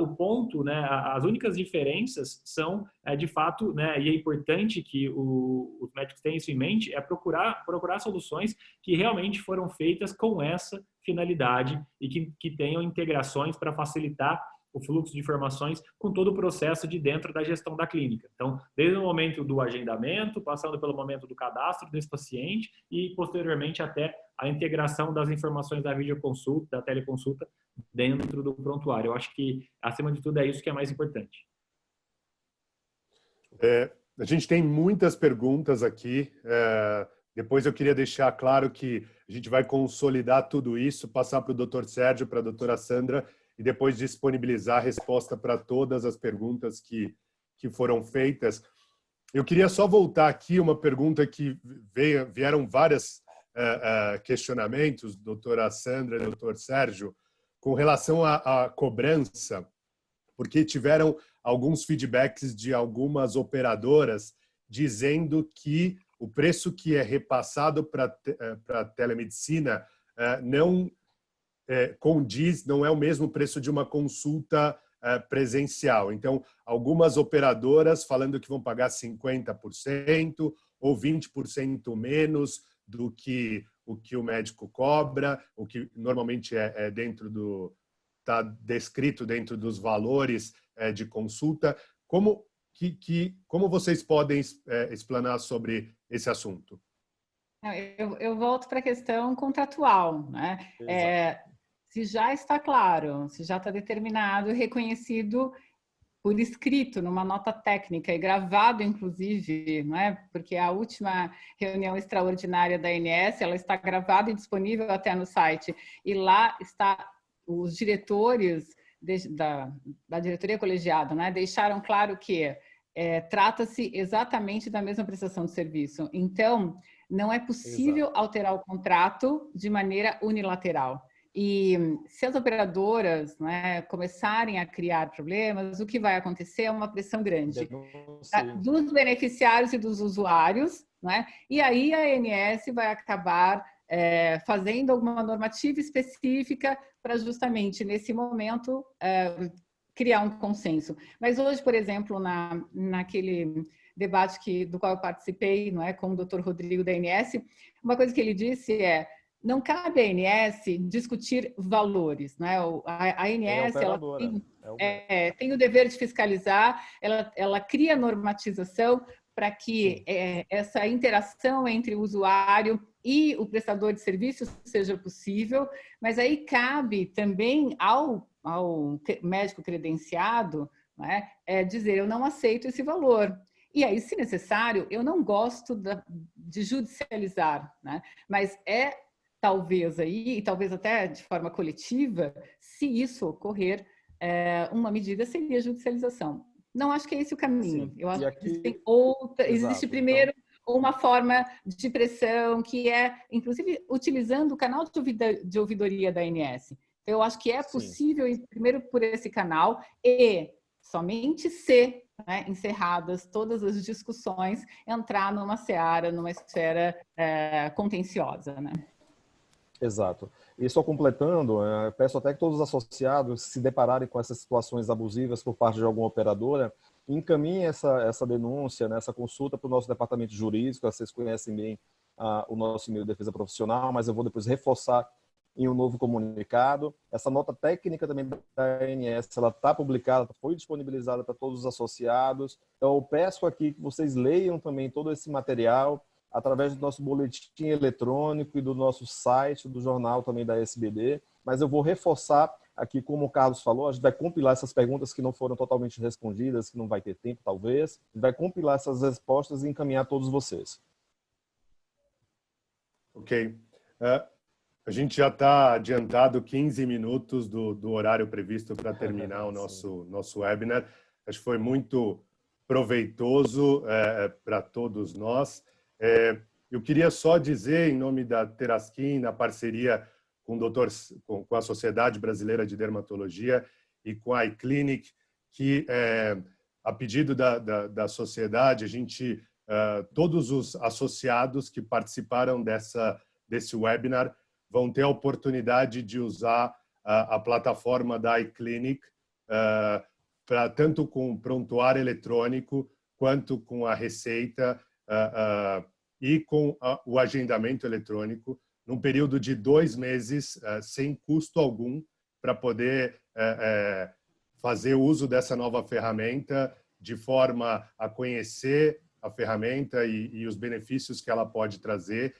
O ponto, né? As únicas diferenças são, de fato, né? E é importante que os médicos tenham isso em mente, é procurar soluções que realmente foram feitas com essa finalidade e que tenham integrações para facilitar o fluxo de informações com todo o processo de dentro da gestão da clínica. Então, desde o momento do agendamento, passando pelo momento do cadastro desse paciente e, posteriormente, até a integração das informações da videoconsulta, da teleconsulta, dentro do prontuário. Eu acho que, acima de tudo, é isso que é mais importante. A gente tem muitas perguntas aqui. Depois eu queria deixar claro que a gente vai consolidar tudo isso, passar para o Dr. Sérgio, para a doutora Sandra, e depois disponibilizar a resposta para todas as perguntas que foram feitas. Eu queria só voltar aqui uma pergunta que vieram vários questionamentos, doutora Sandra e doutor Sérgio, com relação à cobrança, porque tiveram alguns feedbacks de algumas operadoras dizendo que o preço que é repassado para a telemedicina não condiz, não é o mesmo preço de uma consulta presencial. Então, algumas operadoras falando que vão pagar 50% ou 20% menos do que o médico cobra, o que normalmente está descrito dentro dos valores de consulta. Como vocês podem explanar sobre esse assunto? Eu volto para a questão contratual, né? Se já está claro, se já está determinado, reconhecido por escrito, numa nota técnica e gravado, inclusive, né? Porque a última reunião extraordinária da ANS, ela está gravada e disponível até no site. E lá está os diretores da diretoria colegiada, né? Deixaram claro que trata-se exatamente da mesma prestação de serviço. Então, não é possível alterar o contrato de maneira unilateral. E se as operadoras, né, começarem a criar problemas, o que vai acontecer é uma pressão grande dos beneficiários e dos usuários, né? E aí a ANS vai acabar fazendo alguma normativa específica para justamente, nesse momento, criar um consenso. Mas hoje, por exemplo, naquele debate do qual eu participei, não é, com o Dr. Rodrigo da ANS, uma coisa que ele disse não cabe à ANS discutir valores, né? A ANS ela tem o dever de fiscalizar, ela cria normatização para que essa interação entre o usuário e o prestador de serviços seja possível, mas aí cabe também ao médico credenciado, né, dizer: eu não aceito esse valor. E aí, se necessário, eu não gosto de judicializar, né? Mas talvez aí, e talvez até de forma coletiva, se isso ocorrer, uma medida seria a judicialização. Não acho que é esse o caminho. Sim. Eu acho Aqui... que existem outra, Exato. existe primeiro uma forma de pressão que inclusive, utilizando o canal de ouvidoria da ANS. Então, eu acho que é possível ir primeiro por esse canal e somente se, né, encerradas todas as discussões, entrar numa seara, numa esfera contenciosa, né? Exato. E só completando, peço até que todos os associados se depararem com essas situações abusivas por parte de alguma operadora, encaminhem essa denúncia, né, essa consulta para o nosso departamento jurídico. Vocês conhecem bem o nosso e-mail de defesa profissional, mas eu vou depois reforçar em um novo comunicado. Essa nota técnica também da ANS, ela está publicada, foi disponibilizada para todos os associados. Então, eu peço aqui que vocês leiam também todo esse material através do nosso boletim eletrônico e do nosso site, do jornal também da SBD. Mas eu vou reforçar aqui, como o Carlos falou, a gente vai compilar essas perguntas que não foram totalmente respondidas, que não vai ter tempo, talvez. A gente vai compilar essas respostas e encaminhar a todos vocês. Ok. A gente já está adiantado 15 minutos do horário previsto para terminar o nosso webinar. Acho que foi muito proveitoso para todos nós. Eu queria só dizer, em nome da Teraskin, na parceria com a Sociedade Brasileira de Dermatologia e com a iClinic, que, a pedido da sociedade, todos os associados que participaram desse webinar vão ter a oportunidade de usar a plataforma da iClinic tanto com o prontuário eletrônico quanto com a receita e com o agendamento eletrônico num período de 2 meses sem custo algum para poder fazer uso dessa nova ferramenta de forma a conhecer a ferramenta e os benefícios que ela pode trazer.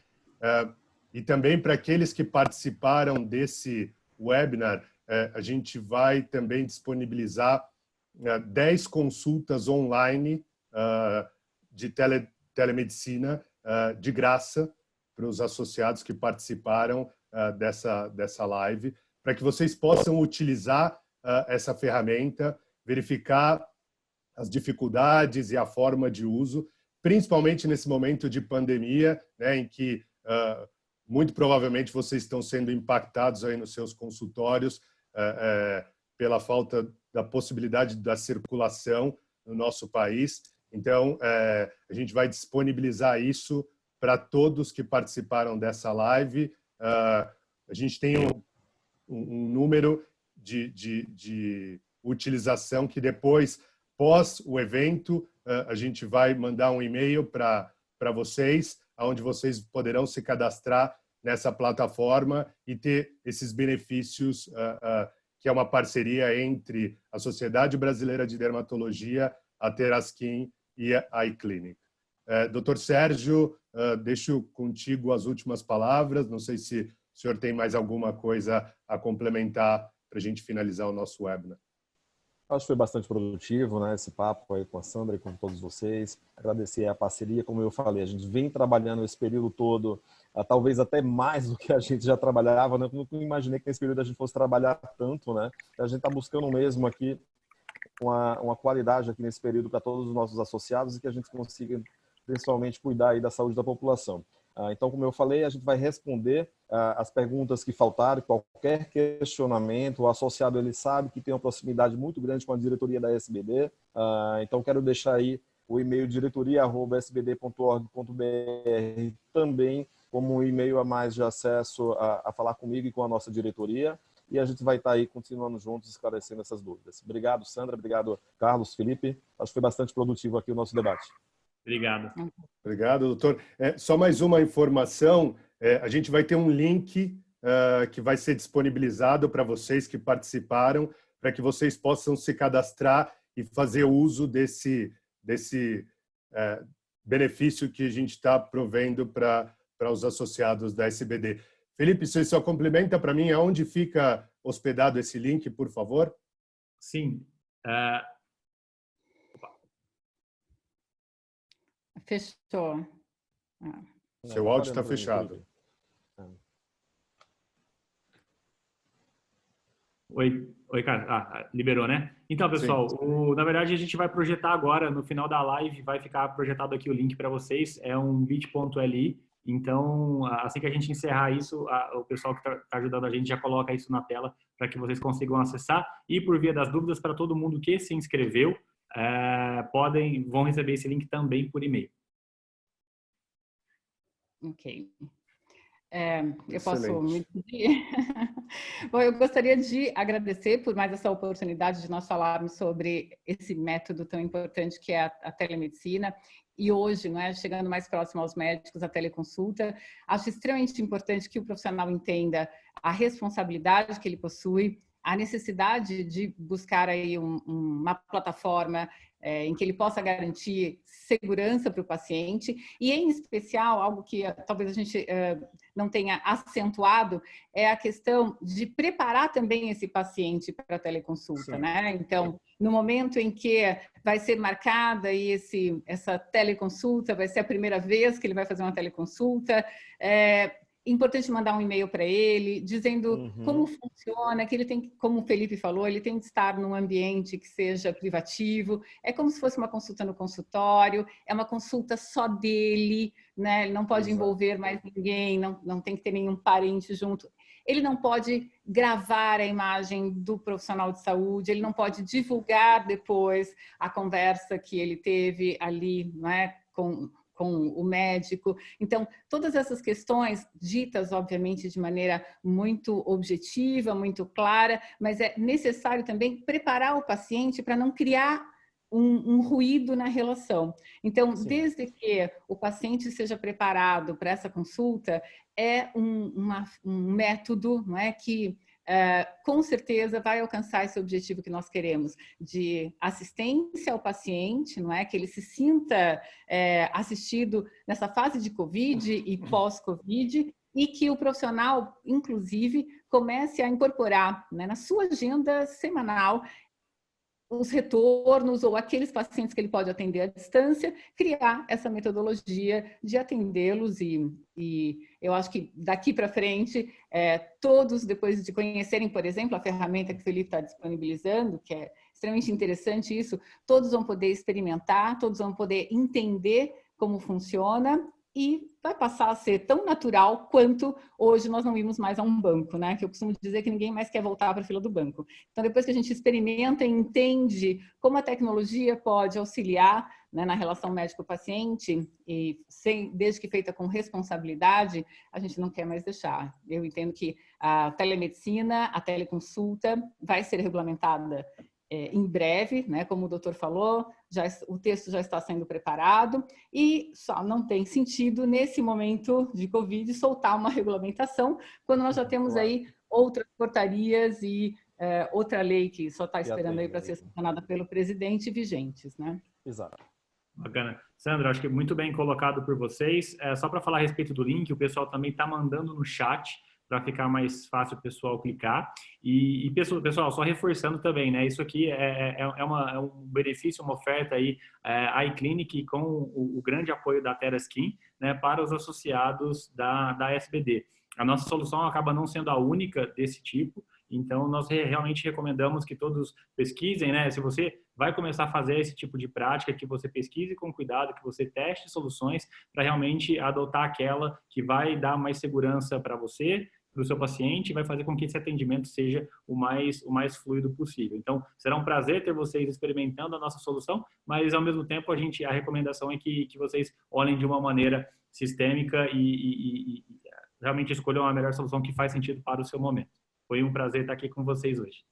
E também para aqueles que participaram desse webinar, a gente vai também disponibilizar 10 consultas online de telemedicina de graça para os associados que participaram dessa live, para que vocês possam utilizar essa ferramenta, verificar as dificuldades e a forma de uso, principalmente nesse momento de pandemia, né, em que muito provavelmente vocês estão sendo impactados aí nos seus consultórios pela falta da possibilidade da circulação no nosso país. Então, a gente vai disponibilizar isso para todos que participaram dessa live. A gente tem um número de utilização que depois, pós o evento, a gente vai mandar um e-mail para vocês, onde vocês poderão se cadastrar nessa plataforma e ter esses benefícios, que é uma parceria entre a Sociedade Brasileira de Dermatologia, a Teraskin e a iClinic. Dr. Sérgio, deixo contigo as últimas palavras. Não sei se o senhor tem mais alguma coisa a complementar para a gente finalizar o nosso webinar. Acho que foi bastante produtivo, né, esse papo aí com a Sandra e com todos vocês. Agradecer a parceria, como eu falei, a gente vem trabalhando esse período todo, talvez até mais do que a gente já trabalhava, né? Eu não imaginei que nesse período a gente fosse trabalhar tanto, né? A gente está buscando mesmo aqui uma qualidade aqui nesse período para todos os nossos associados e que a gente consiga principalmente cuidar aí da saúde da população. Então, como eu falei, a gente vai responder as perguntas que faltaram, qualquer questionamento. O associado ele sabe que tem uma proximidade muito grande com a diretoria da SBD. Então, quero deixar aí o e-mail diretoria@sbd.org.br também como um e-mail a mais de acesso a falar comigo e com a nossa diretoria. E a gente vai estar aí continuando juntos esclarecendo essas dúvidas. Obrigado, Sandra. Obrigado, Carlos, Felipe. Acho que foi bastante produtivo aqui o nosso debate. Obrigado. Obrigado, doutor. Só mais uma informação. A gente vai ter um link que vai ser disponibilizado para vocês que participaram, para que vocês possam se cadastrar e fazer uso benefício que a gente está provendo para os associados da SBD. Felipe, você só complementa para mim aonde fica hospedado esse link, por favor? Sim. Fechou. Seu áudio está fechado. Oi, cara. Liberou, né? Então, pessoal, na verdade, a gente vai projetar agora, no final da live, vai ficar projetado aqui o link para vocês. É um bit.ly. Então, assim que a gente encerrar isso, o pessoal que está ajudando a gente já coloca isso na tela para que vocês consigam acessar. E, por via das dúvidas, para todo mundo que se inscreveu, vão receber esse link também por e-mail. Ok. Eu posso me despedir? Bom, eu gostaria de agradecer por mais essa oportunidade de nós falarmos sobre esse método tão importante que é a telemedicina. E hoje, não é, chegando mais próximo aos médicos, a teleconsulta, acho extremamente importante que o profissional entenda a responsabilidade que ele possui, a necessidade de buscar aí uma plataforma em que ele possa garantir segurança para o paciente e, em especial, algo que talvez a gente não tenha acentuado, é a questão de preparar também esse paciente para a teleconsulta, né? Então, no momento em que vai ser marcada essa teleconsulta, vai ser a primeira vez que ele vai fazer uma teleconsulta, importante mandar um e-mail para ele, dizendo como funciona, que ele tem, como o Felipe falou, ele tem que estar num ambiente que seja privativo, é como se fosse uma consulta no consultório, é uma consulta só dele, né? Ele não pode envolver mais ninguém, não tem que ter nenhum parente junto. Ele não pode gravar a imagem do profissional de saúde, ele não pode divulgar depois a conversa que ele teve ali, não é, com o médico. Então, todas essas questões ditas, obviamente, de maneira muito objetiva, muito clara, mas é necessário também preparar o paciente para não criar um ruído na relação. Então, desde que o paciente seja preparado para essa consulta, é um método, não é, que com certeza vai alcançar esse objetivo que nós queremos, de assistência ao paciente, não é? Que ele se sinta assistido nessa fase de Covid e pós-Covid, e que o profissional, inclusive, comece a incorporar, né, na sua agenda semanal os retornos ou aqueles pacientes que ele pode atender à distância, criar essa metodologia de atendê-los e eu acho que daqui para frente, todos, depois de conhecerem, por exemplo, a ferramenta que o Felipe está disponibilizando, que é extremamente interessante isso, todos vão poder experimentar, todos vão poder entender como funciona e vai passar a ser tão natural quanto hoje nós não vimos mais a um banco, né? Que eu costumo dizer que ninguém mais quer voltar para a fila do banco. Então, depois que a gente experimenta e entende como a tecnologia pode auxiliar, né, na relação médico-paciente, e desde que feita com responsabilidade, a gente não quer mais deixar. Eu entendo que a telemedicina, a teleconsulta vai ser regulamentada em breve, né, como o doutor falou, o texto já está sendo preparado e só não tem sentido, nesse momento de Covid, soltar uma regulamentação, quando nós já temos aí outras portarias e outra lei que só está esperando aí para ser sancionada pelo presidente vigentes, né? Exato. Bacana. Sandra, acho que muito bem colocado por vocês. Só para falar a respeito do link, o pessoal também está mandando no chat, para ficar mais fácil o pessoal clicar. E pessoal, só reforçando também, né? Isso aqui é um benefício, uma oferta aí, iClinic com o grande apoio da TeraSkin, né, para os associados da SBD. A nossa solução acaba não sendo a única desse tipo, então nós realmente recomendamos que todos pesquisem, né? Se você vai começar a fazer esse tipo de prática, que você pesquise com cuidado, que você teste soluções para realmente adotar aquela que vai dar mais segurança para você, para o seu paciente, e vai fazer com que esse atendimento seja o mais fluido possível. Então, será um prazer ter vocês experimentando a nossa solução, mas, ao mesmo tempo, a recomendação é que vocês olhem de uma maneira sistêmica e realmente escolham a melhor solução que faz sentido para o seu momento. Foi um prazer estar aqui com vocês hoje.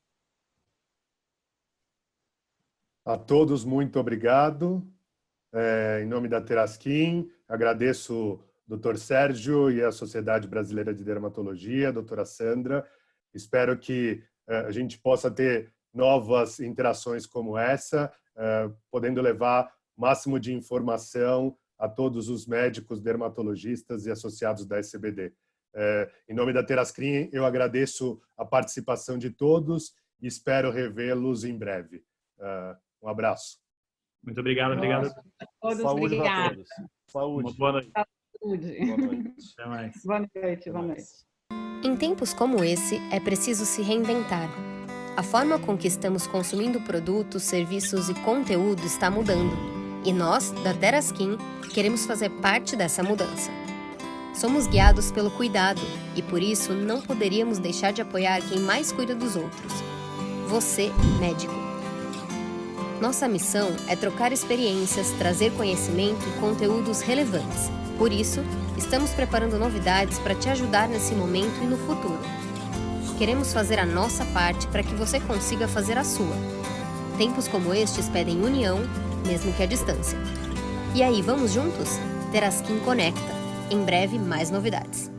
A todos, muito obrigado. Em nome da TeraSkin, agradeço Dr. Sérgio e a Sociedade Brasileira de Dermatologia, doutora Sandra. Espero que a gente possa ter novas interações como essa, podendo levar o máximo de informação a todos os médicos, dermatologistas e associados da SCBD. Em nome da Terascrim, eu agradeço a participação de todos e espero revê-los em breve. Um abraço. Muito obrigado, obrigado. Todos, Saúde obrigada. a todos. Saúde. Boa noite. Saúde. Boa noite. Até mais. Boa noite, boa noite. Em tempos como esse, é preciso se reinventar. A forma com que estamos consumindo produtos, serviços e conteúdo está mudando. E nós, da Terascrim, queremos fazer parte dessa mudança. Somos guiados pelo cuidado e, por isso, não poderíamos deixar de apoiar quem mais cuida dos outros. Você, médico. Nossa missão é trocar experiências, trazer conhecimento e conteúdos relevantes. Por isso, estamos preparando novidades para te ajudar nesse momento e no futuro. Queremos fazer a nossa parte para que você consiga fazer a sua. Tempos como estes pedem união, mesmo que à distância. E aí, vamos juntos? Terascrim Conecta. Em breve, mais novidades.